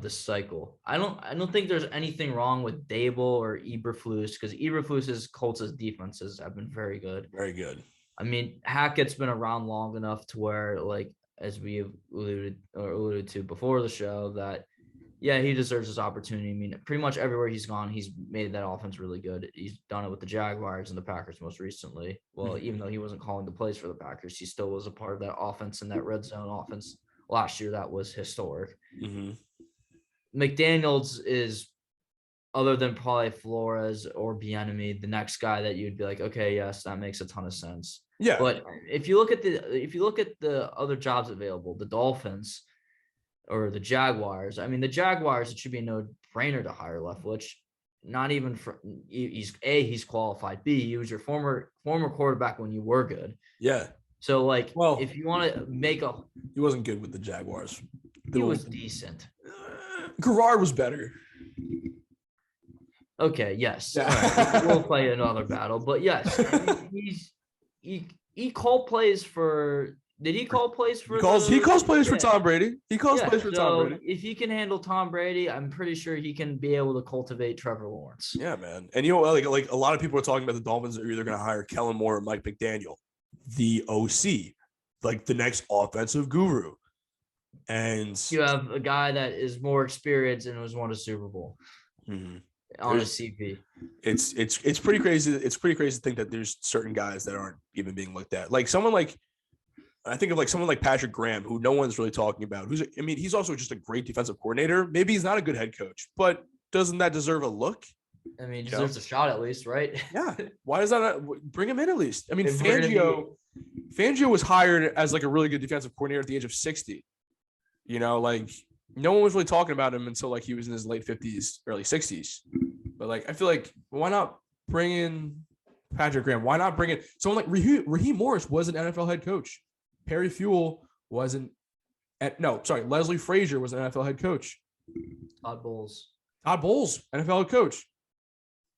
cycle, I don't think there's anything wrong with Dable or Eberflus, because Eberflus's Colts' defenses have been very good. Very good. I mean, Hackett's been around long enough to where, like, as we have alluded to before the show, that he deserves his opportunity. I mean, pretty much everywhere he's gone, he's made that offense really good. He's done it with the Jaguars and the Packers most recently. Well, even though he wasn't calling the plays for the Packers, he still was a part of that offense, and that red zone offense last year that was historic. Mm-hmm. McDaniels is, other than probably Flores or Bieniemy, the next guy that you'd be like, okay, yes, that makes a ton of sense. Yeah. But if you look at the other jobs available, the Dolphins or the Jaguars, the Jaguars, it should be a no-brainer to hire Leftwich. Not even for he's qualified. B, he was your former quarterback when you were good. Yeah. So if you want to make he wasn't good with the Jaguars. He was decent. Garrard was better. Okay, yes. Right. We'll play another battle, but yes, he called plays for. Did he call plays for? He calls plays for Tom Brady. He calls plays for Tom Brady. If he can handle Tom Brady, I'm pretty sure he can be able to cultivate Trevor Lawrence. Yeah, man. And like a lot of people are talking about the Dolphins are either going to hire Kellen Moore or Mike McDaniel, the OC, like the next offensive guru. And you have a guy that is more experienced and has won a Super Bowl on his CV. It's pretty crazy. It's pretty crazy to think that there's certain guys that aren't even being looked at. Like someone like Patrick Graham, who no one's really talking about. He's also just a great defensive coordinator. Maybe he's not a good head coach, but doesn't that deserve a look? He deserves a shot at least, right? Yeah. Why does that not bring him in at least? Fangio was hired as like a really good defensive coordinator at the age of 60. Like no one was really talking about him until like he was in his late 50s, early 60s. But like I feel like why not bring in Patrick Graham? Why not bring in someone like Raheem Morris was an NFL head coach. Perry Fewell wasn't. Leslie Frazier was an NFL head coach. Todd Bowles, NFL head coach.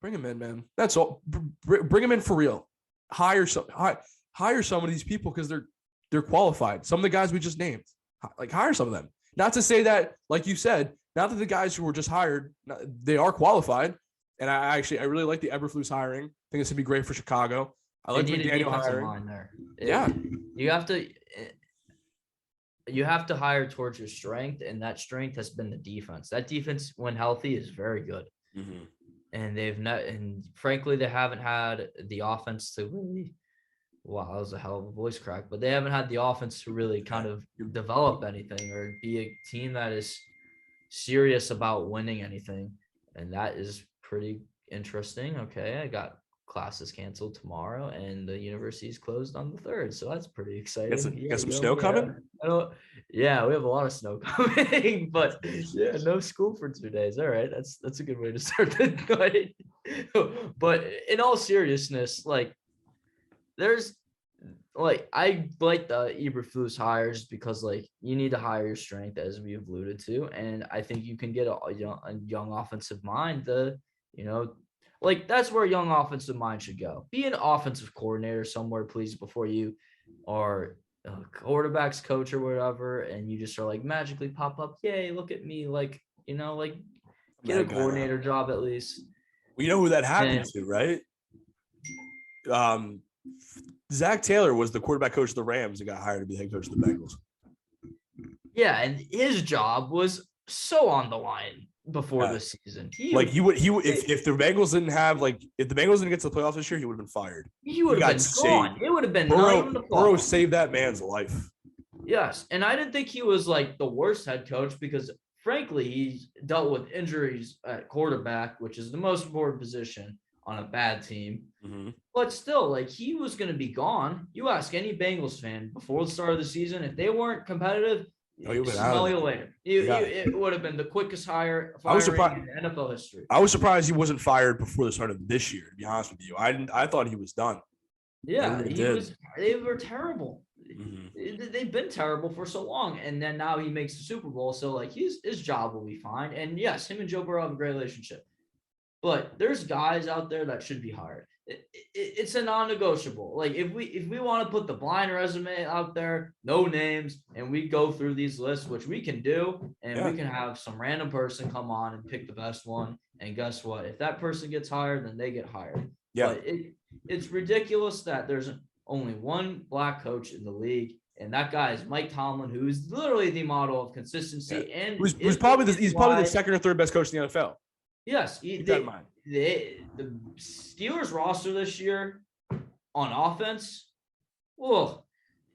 Bring him in, man. That's all. Bring him in for real. Hire some of these people because they're qualified. Some of the guys we just named. Like hire some of them. Not to say that, like you said, not that the guys who were just hired, they are qualified. And I really like the Eberflus hiring. I think it's gonna be great for Chicago. I like McDaniel hiring. There. Yeah, you have to hire towards your strength, and that strength has been the defense. That defense, when healthy, is very good. Mm-hmm. And frankly, they haven't had the offense to really. Wow, that was a hell of a voice crack. But they haven't had the offense to really kind of develop anything or be a team that is serious about winning anything. And that is pretty interesting. Okay, I got classes canceled tomorrow, and the university is closed on the 3rd. So that's pretty exciting. Got some snow coming? We have a lot of snow coming, but no school for 2 days. All right, that's a good way to start the night. But in all seriousness, I like the Eberflus hires because you need to hire your strength, as we've alluded to, and I think you can get a young offensive mind. That's where a young offensive mind should go. Be an offensive coordinator somewhere, please, before you are a quarterback's coach or whatever, and you just are magically pop up. Yay, look at me! Get a coordinator job at least. We know who that happened to, right? Zach Taylor was the quarterback coach of the Rams and got hired to be the head coach of the Bengals. Yeah, and his job was so on the line before this season. If the Bengals didn't get to the playoffs this year, he would have been fired. He would have been gone. It would have been Burrow saved that man's life. Yes, and I didn't think he was the worst head coach because frankly, he's dealt with injuries at quarterback, which is the most important position on a bad team. Mm-hmm. But still, like, he was going to be gone. You ask any Bengals fan before the start of the season, if they weren't competitive, smell you later. It would have been the quickest firing in NFL history. I was surprised he wasn't fired before the start of this year, to be honest with you. I thought he was done. Yeah, they were terrible. Mm-hmm. They've been terrible for so long, and then now he makes the Super Bowl. So, like, his job will be fine. And yes, him and Joe Burrow have a great relationship. But there's guys out there that should be hired. It's a non-negotiable. Like, if we want to put the blind resume out there, no names, and we go through these lists, which we can do, and we can have some random person come on and pick the best one. And guess what? If that person gets hired, then they get hired. Yeah. But it's ridiculous that there's only one black coach in the league, and that guy is Mike Tomlin, who is literally the model of consistency. And he's probably the second or third best coach in the NFL. Yes, the Steelers roster this year on offense,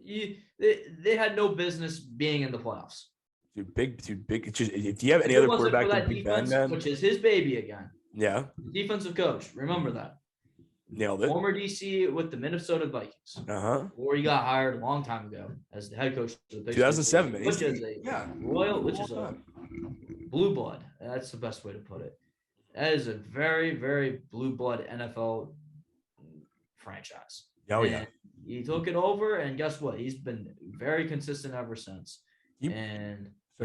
they had no business being in the playoffs. Big. If you have any other quarterback than Big Ben, then, which is his baby again. Yeah, defensive coach. Remember that. Nailed it. Former DC with the Minnesota Vikings. Or he got hired a long time ago as the head coach of the 2007, which is a blue blood. That's the best way to put it. That is a very, very blue blood NFL franchise. Oh, yeah. He took it over, and guess what? He's been very consistent ever since. So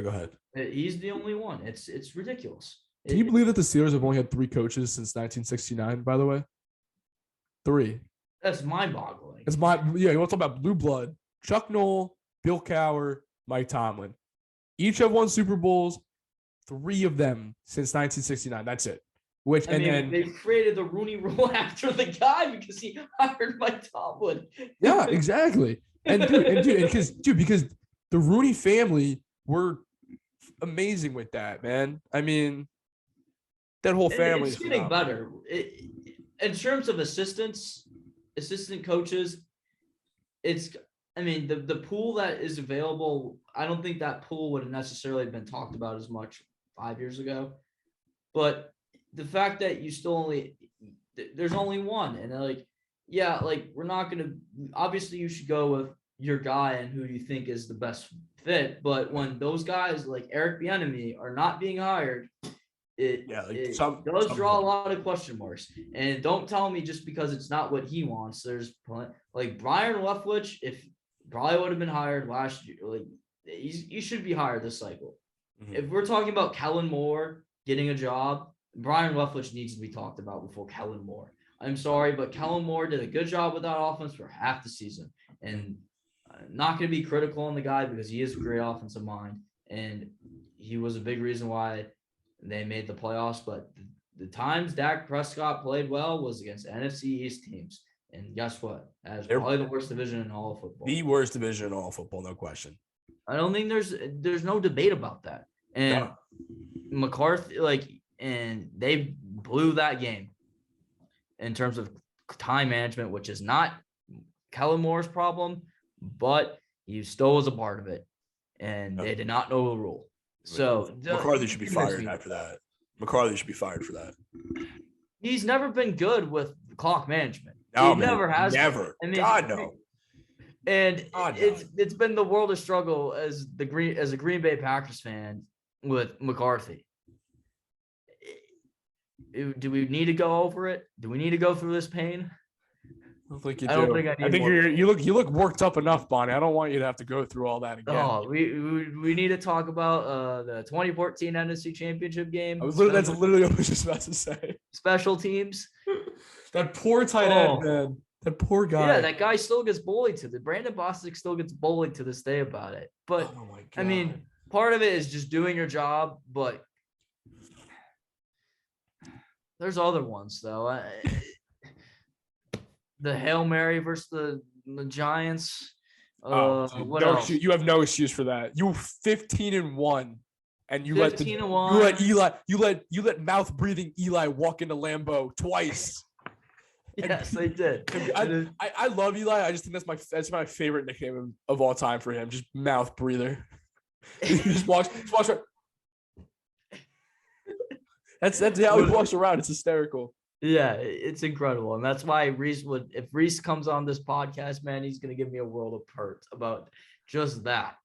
go ahead. He's the only one. It's ridiculous. Can you believe that the Steelers have only had 3 coaches since 1969, by the way? 3. That's mind-boggling. You want to talk about blue blood. Chuck Noll, Bill Cowher, Mike Tomlin. Each have won Super Bowls. 3 of them since 1969. That's it. Then they created the Rooney Rule after the guy because he hired Mike Tomlin. Yeah, exactly. Because the Rooney family were amazing with that, man. I mean, that whole family. It's getting better. In terms of assistant coaches, the pool that is available, I don't think that pool would have necessarily been talked about as much 5 years ago. But the fact that there's only one, and we're not going to, obviously you should go with your guy and who you think is the best fit. But when those guys like Eric Bieniemy are not being hired, it does draw a lot of question marks. And don't tell me just because it's not what he wants. There's like Brian Leftwich, if probably would have been hired last year. Like he should be hired this cycle. Mm-hmm. If we're talking about Kellen Moore getting a job, Brian Leftwich needs to be talked about before Kellen Moore. I'm sorry, but Kellen Moore did a good job with that offense for half the season. And I'm not going to be critical on the guy because he is a great offensive mind. And he was a big reason why they made the playoffs. But the times Dak Prescott played well was against NFC East teams. And guess what? That's probably the worst division in all of football. The worst division in all of football, no question. I don't think there's no debate about that. And McCarthy, and they blew that game in terms of time management, which is not Kellen Moore's problem, but he still was a part of it, and they did not know the rule. So McCarthy should be fired after that. McCarthy should be fired for that. He's never been good with clock management. No, he never has. Never. God no. And it's been the world of struggle as a Green Bay Packers fan with McCarthy. Do we need to go over it? Do we need to go through this pain? I don't think you do. I think you look worked up enough, Bonnie. I don't want you to have to go through all that again. Oh, we need to talk about the 2014 NFC Championship game. That's literally what I was just about to say. Special teams. That poor tight end, man. That poor guy. Yeah, that guy still gets bullied Brandon Bostic still gets bullied to this day about it. But I mean, part of it is just doing your job, but there's other ones though. The Hail Mary versus the Giants. What else? You have no excuse for that. You were 15-1, and you let mouth breathing Eli walk into Lambeau twice. Yes, they did. I love Eli. I just think that's my favorite nickname of all time for him. Just mouth breather. He just walks right. That's how he walks around. It's hysterical. Yeah, it's incredible. And that's why if Reese comes on this podcast, man, he's going to give me a world of hurt about just that.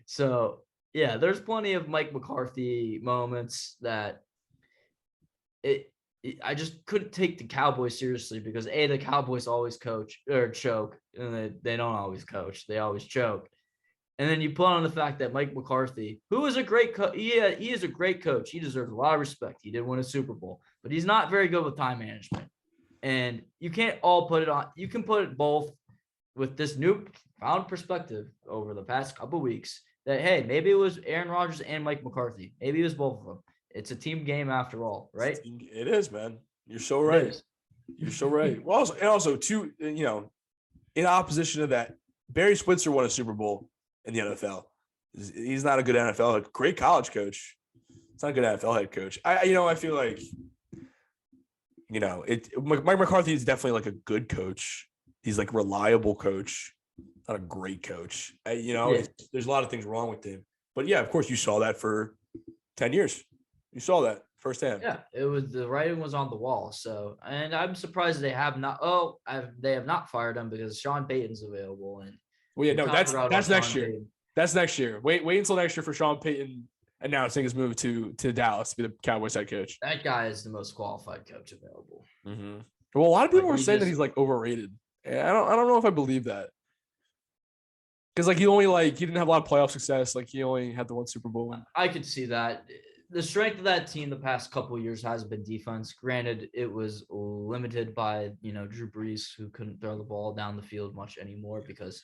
So, yeah, there's plenty of Mike McCarthy moments that I just couldn't take the Cowboys seriously because the Cowboys always coach or choke, and they don't always coach. They always choke. And then you put on the fact that Mike McCarthy, who is a great coach, he is a great coach. He deserves a lot of respect. He did win a Super Bowl, but he's not very good with time management. And you can't all put it on. You can put it both with this new found perspective over the past couple of weeks that, hey, maybe it was Aaron Rodgers and Mike McCarthy. Maybe it was both of them. It's a team game after all, right? It is, man. You're so right. You're so right. Well, also too, in opposition to that, Barry Switzer won a Super Bowl in the NFL. He's not a good NFL, great college coach. It's not a good NFL head coach. I feel like, Mike McCarthy is definitely like a good coach. He's like reliable coach, not a great coach. There's a lot of things wrong with him. But yeah, of course you saw that for 10 years. You saw that firsthand. Yeah, it was the writing was on the wall. So, and I'm surprised they have not. They have not fired him because Sean Payton's available. And well, yeah, no, that's next year. Payton. That's next year. Wait until next year for Sean Payton announcing his move to Dallas to be the Cowboys head coach. That guy is the most qualified coach available. Mm-hmm. Well, a lot of people were saying that he's like overrated. I don't know if I believe that. Because he didn't have a lot of playoff success. He only had the one Super Bowl win. I could see that. The strength of that team the past couple of years has been defense. Granted, it was limited by Drew Brees, who couldn't throw the ball down the field much anymore because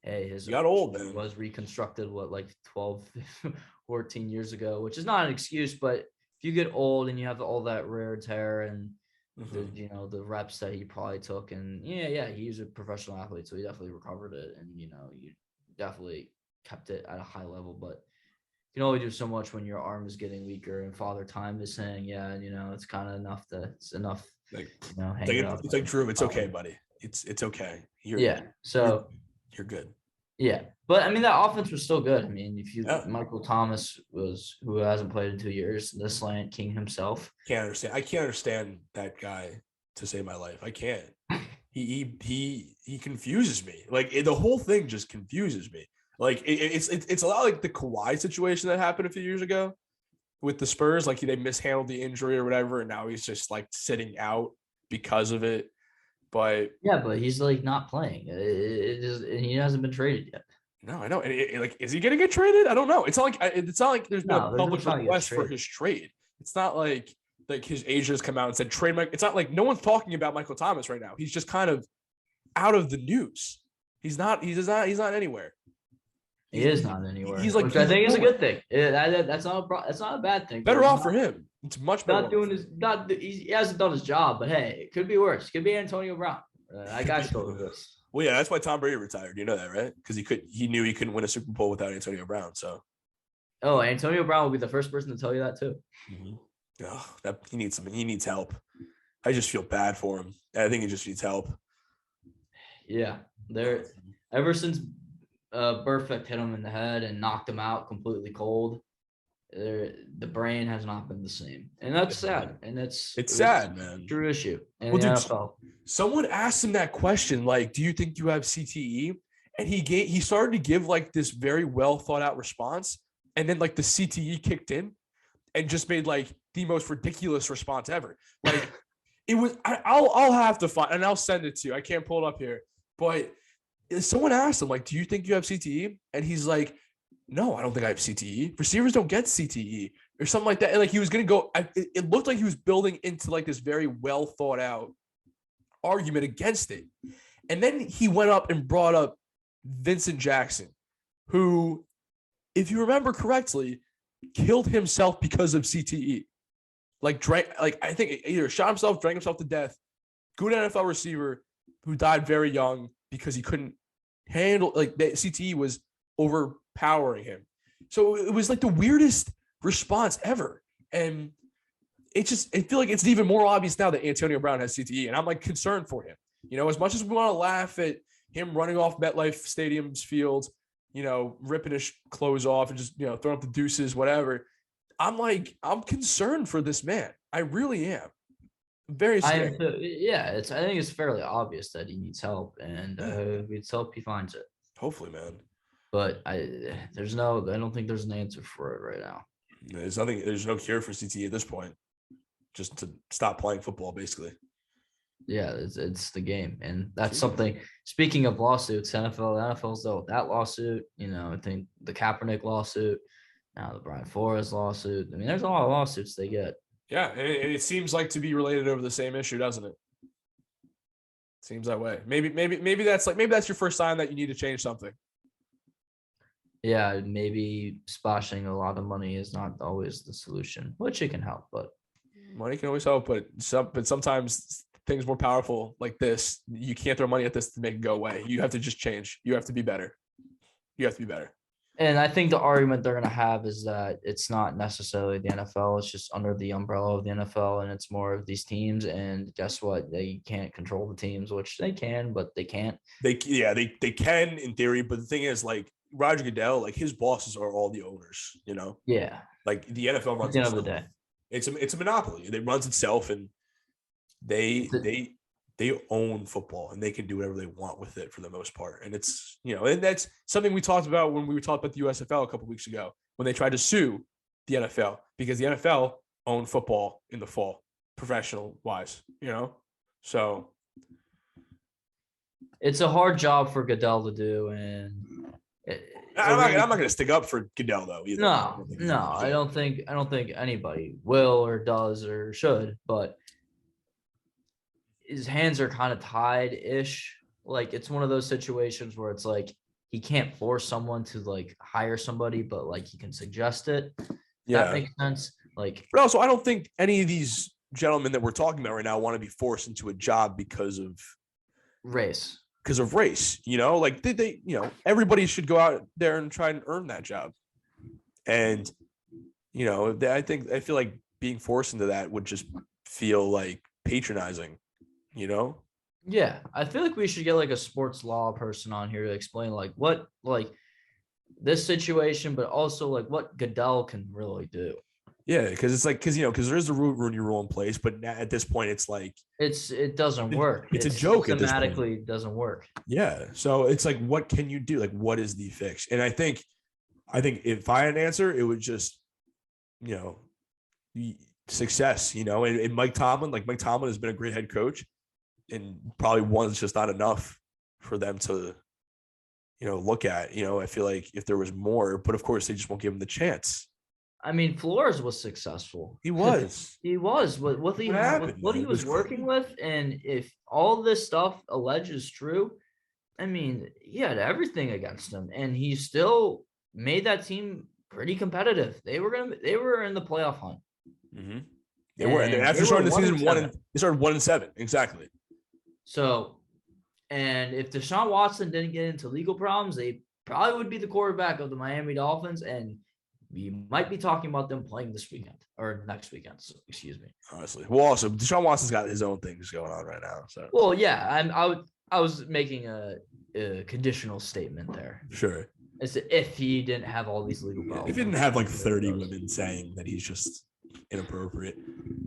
his got old, man. Was reconstructed 12, 14 years ago, which is not an excuse, but if you get old and you have all that wear and tear and the reps that he probably took, and he's a professional athlete, so he definitely recovered it, and you definitely kept it at a high level, but you can only do so much when your arm is getting weaker and Father Time is saying, it's kind of enough it's enough. It's like Drew, it's okay, buddy. It's okay. You're good. Yeah. But I mean, that offense was still good. I mean, Michael Thomas who hasn't played in 2 years, the slant king himself. I can't understand that guy to save my life. I can't. He confuses me. The whole thing just confuses me. It's a lot like the Kawhi situation that happened a few years ago with the Spurs. They mishandled the injury or whatever, and now he's just sitting out because of it. But he's not playing. He hasn't been traded yet. No, I know. And is he gonna get traded? I don't know. It's not like there's been a public request for his trade. It's not like his agents come out and said trade Mike. It's not like no one's talking about Michael Thomas right now. He's just kind of out of the news. He's not anywhere. He is not anywhere. Which I think is a good thing. That's not a bad thing. Better off for him. It's much better. He hasn't done his job, but hey, it could be worse. It could be Antonio Brown. That guy's still this. Well, yeah, that's why Tom Brady retired. You know that, right? Because he knew he couldn't win a Super Bowl without Antonio Brown. So. Oh, Antonio Brown will be the first person to tell you that too. Mm-hmm. Oh, he needs help. I just feel bad for him. I think he just needs help. Yeah, ever since Burfict hit him in the head and knocked him out completely cold, the brain has not been the same, and that's sad. And it's sad, man. True issue. Dude, someone asked him that question, do you think you have CTE? And he started to give this very well thought out response, and then the CTE kicked in, and just made the most ridiculous response ever. It was. I'll have to find, and I'll send it to you. I can't pull it up here, but someone asked him, do you think you have CTE? And he's like, no, I don't think I have CTE. Receivers don't get CTE or something like that. And he was going to go, it looked like he was building into this very well thought out argument against it. And then he went up and brought up Vincent Jackson, who, if you remember correctly, killed himself because of CTE. I think either shot himself, drank himself to death. Good NFL receiver who died very young because he couldn't handle the CTE was overpowering him. So it was the weirdest response ever. And I feel like it's even more obvious now that Antonio Brown has CTE, and I'm concerned for him. As much as we want to laugh at him running off MetLife Stadium's field, ripping his clothes off and just, throwing up the deuces, whatever. I'm concerned for this man. I really am. Very scared. I think it's fairly obvious that he needs help, and let's hope he finds it. Hopefully, man. But I don't think there's an answer for it right now. There's nothing. There's no cure for CTE at this point. Just to stop playing football, basically. Yeah, it's the game, and that's something. Speaking of lawsuits, NFL's dealt with that lawsuit. I think the Kaepernick lawsuit, now the Brian Flores lawsuit. I mean, there's a lot of lawsuits they get. Yeah, and it seems like to be related over the same issue, doesn't it? Seems that way. Maybe that's your first sign that you need to change something. Yeah, maybe splashing a lot of money is not always the solution, which it can help, but money can always help. But sometimes things more powerful like this, you can't throw money at this to make it go away. You have to just change. You have to be better. And I think the argument they're going to have is that it's not necessarily the NFL. It's just under the umbrella of the NFL, and it's more of these teams. And guess what? They can't control the teams, which they can, but they can't. They can in theory, but the thing is, like Roger Goodell, like his bosses are all the owners. Yeah. Like the NFL runs. At the end of the day, it's a monopoly. It runs itself, and they own football, and they can do whatever they want with it for the most part. And it's, and that's something we talked about when we were talking about the USFL a couple of weeks ago, when they tried to sue the NFL because the NFL owned football in the fall, professional wise, so it's a hard job for Goodell to do. And I'm not going to stick up for Goodell though. Either. No, I don't think anybody will or does or should, but his hands are kind of tied-ish. Like, it's one of those situations where it's like he can't force someone to like hire somebody, but like he can suggest it. Yeah, that makes sense. Like, but also I don't think any of these gentlemen that we're talking about right now want to be forced into a job because of race. Like they everybody should go out there and try and earn that job. And I feel like being forced into that would just feel like patronizing. Yeah, I feel like we should get like a sports law person on here to explain like what like this situation, but also like what Goodell can really do. Yeah, because there is a Rooney Rule in place, but at this point it's like it doesn't work. It's a joke. Systematically doesn't work. Yeah, so it's like, what can you do? Like, what is the fix? And I think if I had an answer, it would just success. And Mike Tomlin has been a great head coach. And probably one's just not enough for them to, look at. I feel like if there was more, but of course they just won't give him the chance. I mean, Flores was successful. He was. He was. What he was working with, and if all this stuff alleged is true, I mean, he had everything against him, and he still made that team pretty competitive. They were in the playoff hunt. Mm-hmm. They were, and after starting the season they started 1-7 exactly. So, and if Deshaun Watson didn't get into legal problems, they probably would be the quarterback of the Miami Dolphins, and we might be talking about them playing this weekend or next weekend. So, excuse me. Honestly, well, also Deshaun Watson's got his own things going on right now. So, well, yeah, I was making a conditional statement there. Sure. As if he didn't have all these legal problems. If he didn't have like 30 women saying that he's just inappropriate.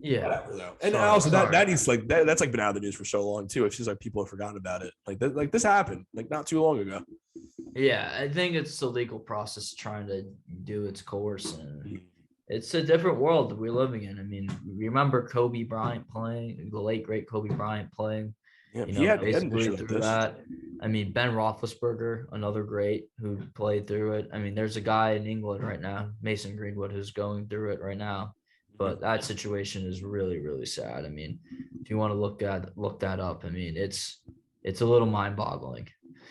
Yeah. Whatever, though. And also that needs like that's like been out of the news for so long too. It seems like people have forgotten about it. Like this happened like not too long ago. Yeah, I think it's the legal process trying to do its course, and it's a different world that we're living in. I mean, remember Kobe Bryant playing, the late great Kobe Bryant playing. Yeah, basically through that. I mean, Ben Roethlisberger, another great who played through it. I mean, there's a guy in England right now, Mason Greenwood, who's going through it right now. But that situation is really, really sad. I mean, if you want to look that up, I mean, it's a little mind-boggling.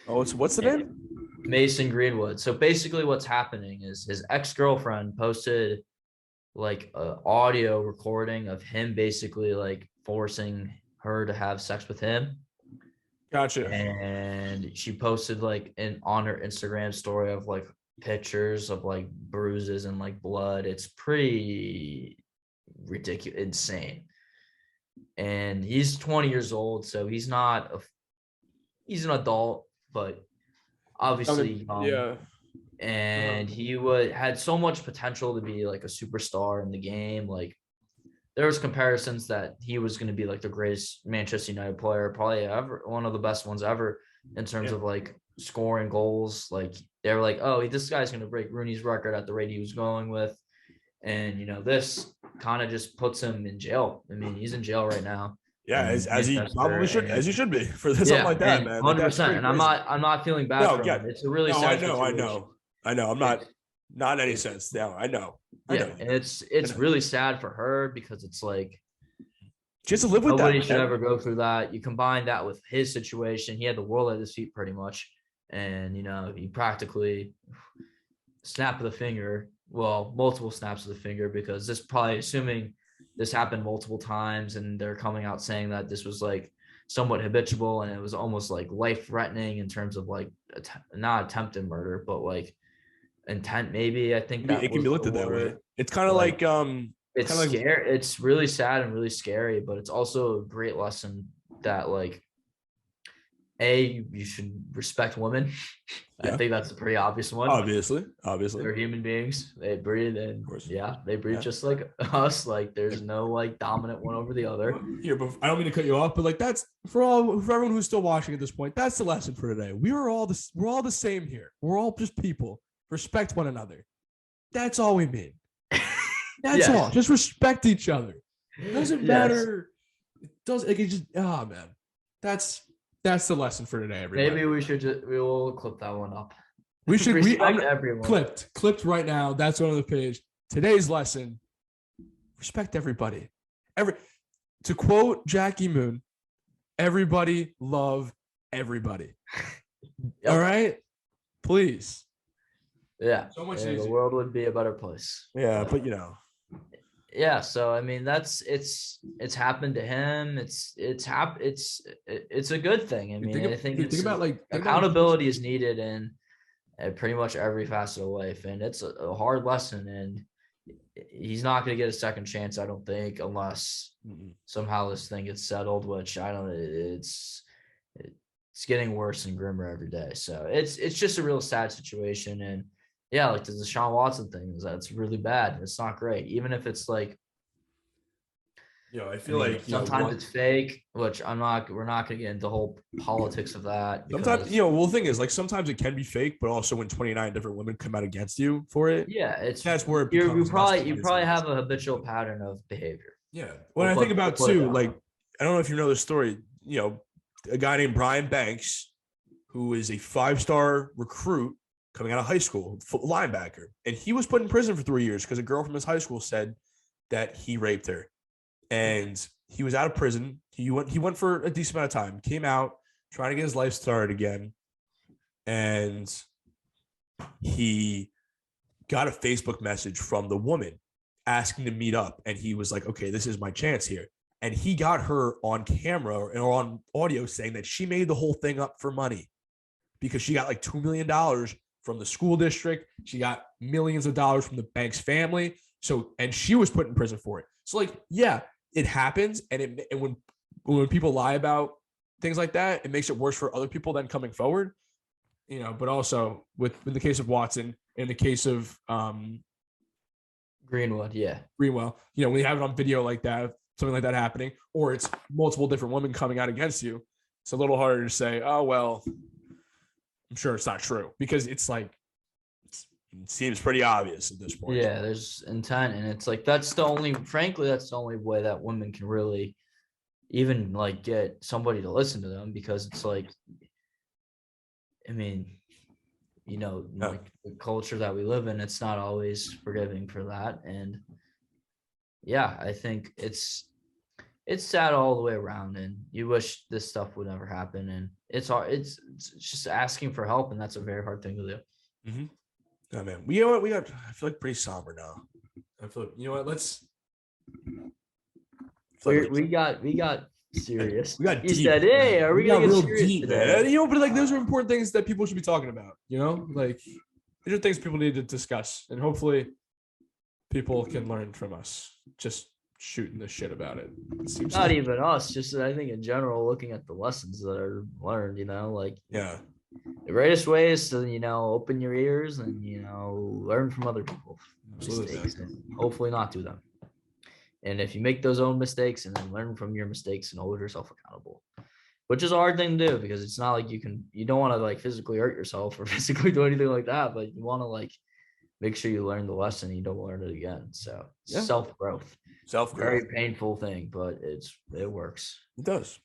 Oh, what's the name? Mason Greenwood. So basically what's happening is his ex-girlfriend posted like an audio recording of him basically like forcing her to have sex with him. Gotcha. And she posted like on her Instagram story of like pictures of like bruises and like blood. It's pretty ridiculous, insane. And he's 20 years old, so he's an adult, but obviously yeah. and he had so much potential to be like a superstar in the game. Like there was comparisons that he was going to be like the greatest Manchester United player, probably ever, one of the best ones ever in terms of like scoring goals. Like they were like, oh, this guy's going to break Rooney's record at the rate he was going with. And, this kind of just puts him in jail. I mean, he's in jail right now. Yeah, as he probably should, as he should be for something like that, man. 100%. And I'm not feeling bad for him. It's a really sad situation. I know. I'm not in any sense. No, I know. And it's really sad for her because it's like just to live with nobody should ever go through that. You combine that with his situation. He had the world at his feet pretty much. And, he practically snap of the finger. Well, multiple snaps of the finger, because this probably assuming this happened multiple times and they're coming out saying that this was like somewhat habitual and it was almost like life threatening in terms of like not attempted murder, but like intent. Maybe I think that it can be looked at that way. It's kind of like it's scary. It's really sad and really scary, but it's also a great lesson that like you should respect women. I think that's a pretty obvious one. Obviously, they're human beings. They breathe, and they breathe just like us. Like there's no like dominant one over the other. Here, but I don't mean to cut you off, but like that's for everyone who's still watching at this point. That's the lesson for today. We're all the same here. We're all just people. Respect one another. That's all we mean. That's all. Just respect each other. It doesn't matter. It does. It can just man. That's the lesson for today, everybody. Maybe we will clip that one up. We should respect everyone. Clipped right now. That's on the page. Today's lesson: respect everybody. To quote Jackie Moon, everybody love everybody. All right, please. Yeah. So much easier. The world would be a better place. Yeah, but Yeah, so I mean it's happened to him. It's a good thing. I mean, I think accountability is needed in pretty much every facet of life, and it's a hard lesson. And he's not going to get a second chance, I don't think, unless somehow this thing gets settled. Which I don't. It's getting worse and grimmer every day. So it's just a real sad situation. And yeah, like the Deshaun Watson thing, that's really bad. It's not great. Even if it's like, I feel like sometimes it's fake, which we're not going to get into the whole politics of that. Sometimes, the thing is, like, sometimes it can be fake, but also when 29 different women come out against you for it. Yeah. That's where you probably have a habitual pattern of behavior. Yeah. When I think about too, like, I don't know if you know the story, a guy named Brian Banks, who is a 5-star recruit coming out of high school, linebacker. And he was put in prison for 3 years because a girl from his high school said that he raped her. And he was out of prison. He went for a decent amount of time, came out, trying to get his life started again. And he got a Facebook message from the woman asking to meet up. And he was like, okay, this is my chance here. And he got her on camera or on audio saying that she made the whole thing up for money because she got like $2 million from the school district. She got millions of dollars from the bank's family. And she was put in prison for it. So like, yeah, it happens. And when people lie about things like that, it makes it worse for other people then coming forward, but also in the case of Watson, in the case of Greenwood. Yeah. Greenwell, when you have it on video like that, something like that happening, or it's multiple different women coming out against you, it's a little harder to say, oh, well, I'm sure it's not true, because it's like, it seems pretty obvious at this point. Yeah, there's intent, and it's like that's the only way that women can really even like get somebody to listen to them, because it's like, I mean, like the culture that we live in, it's not always forgiving for that. And yeah, I think it's sad all the way around, and you wish this stuff would never happen. And it's hard. It's just asking for help, and that's a very hard thing to do. Mm-hmm. Oh, man, I feel like pretty somber now. I feel like, let's. We got serious. We got deep. You said, "Hey, are we gonna get serious deep, today?" Man. But like those are important things that people should be talking about. Like these are things people need to discuss, and hopefully, people can learn from us. Just shooting the shit about it. Not even us. Just I think in general, looking at the lessons that are learned. Like yeah. the greatest way is to, open your ears and, learn from other people Absolutely. mistakes and hopefully not do them. And if you make those own mistakes and then learn from your mistakes and hold yourself accountable, which is a hard thing to do because it's not like you don't want to like physically hurt yourself or physically do anything like that, but you want to like make sure you learn the lesson and you don't learn it again. So self-growth, very painful thing, but it works. It does.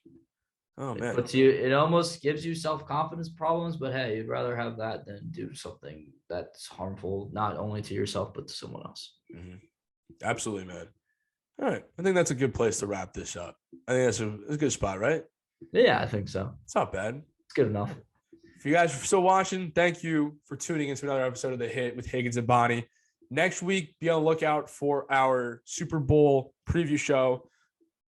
Oh man. It almost gives you self-confidence problems, but hey, you'd rather have that than do something that's harmful, not only to yourself, but to someone else. Mm-hmm. Absolutely, man. All right. I think that's a good place to wrap this up. I think that's a good spot, right? Yeah, I think so. It's not bad. It's good enough. If you guys are still watching, thank you for tuning into another episode of The Hit with Higgins and Bonnie. Next week, be on the lookout for our Super Bowl preview show.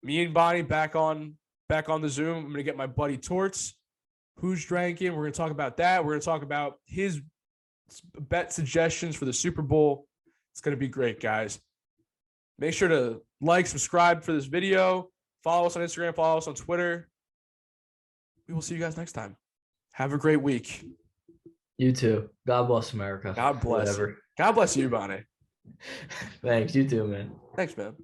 Me and Bonnie back on the Zoom. I'm going to get my buddy Torts, who's drinking. We're going to talk about that. We're going to talk about his bet suggestions for the Super Bowl. It's going to be great, guys. Make sure to like, subscribe for this video. Follow us on Instagram. Follow us on Twitter. We will see you guys next time. Have a great week. You too. God bless America. God bless. God bless you, Bonnie. Thanks. You too, man. Thanks, man.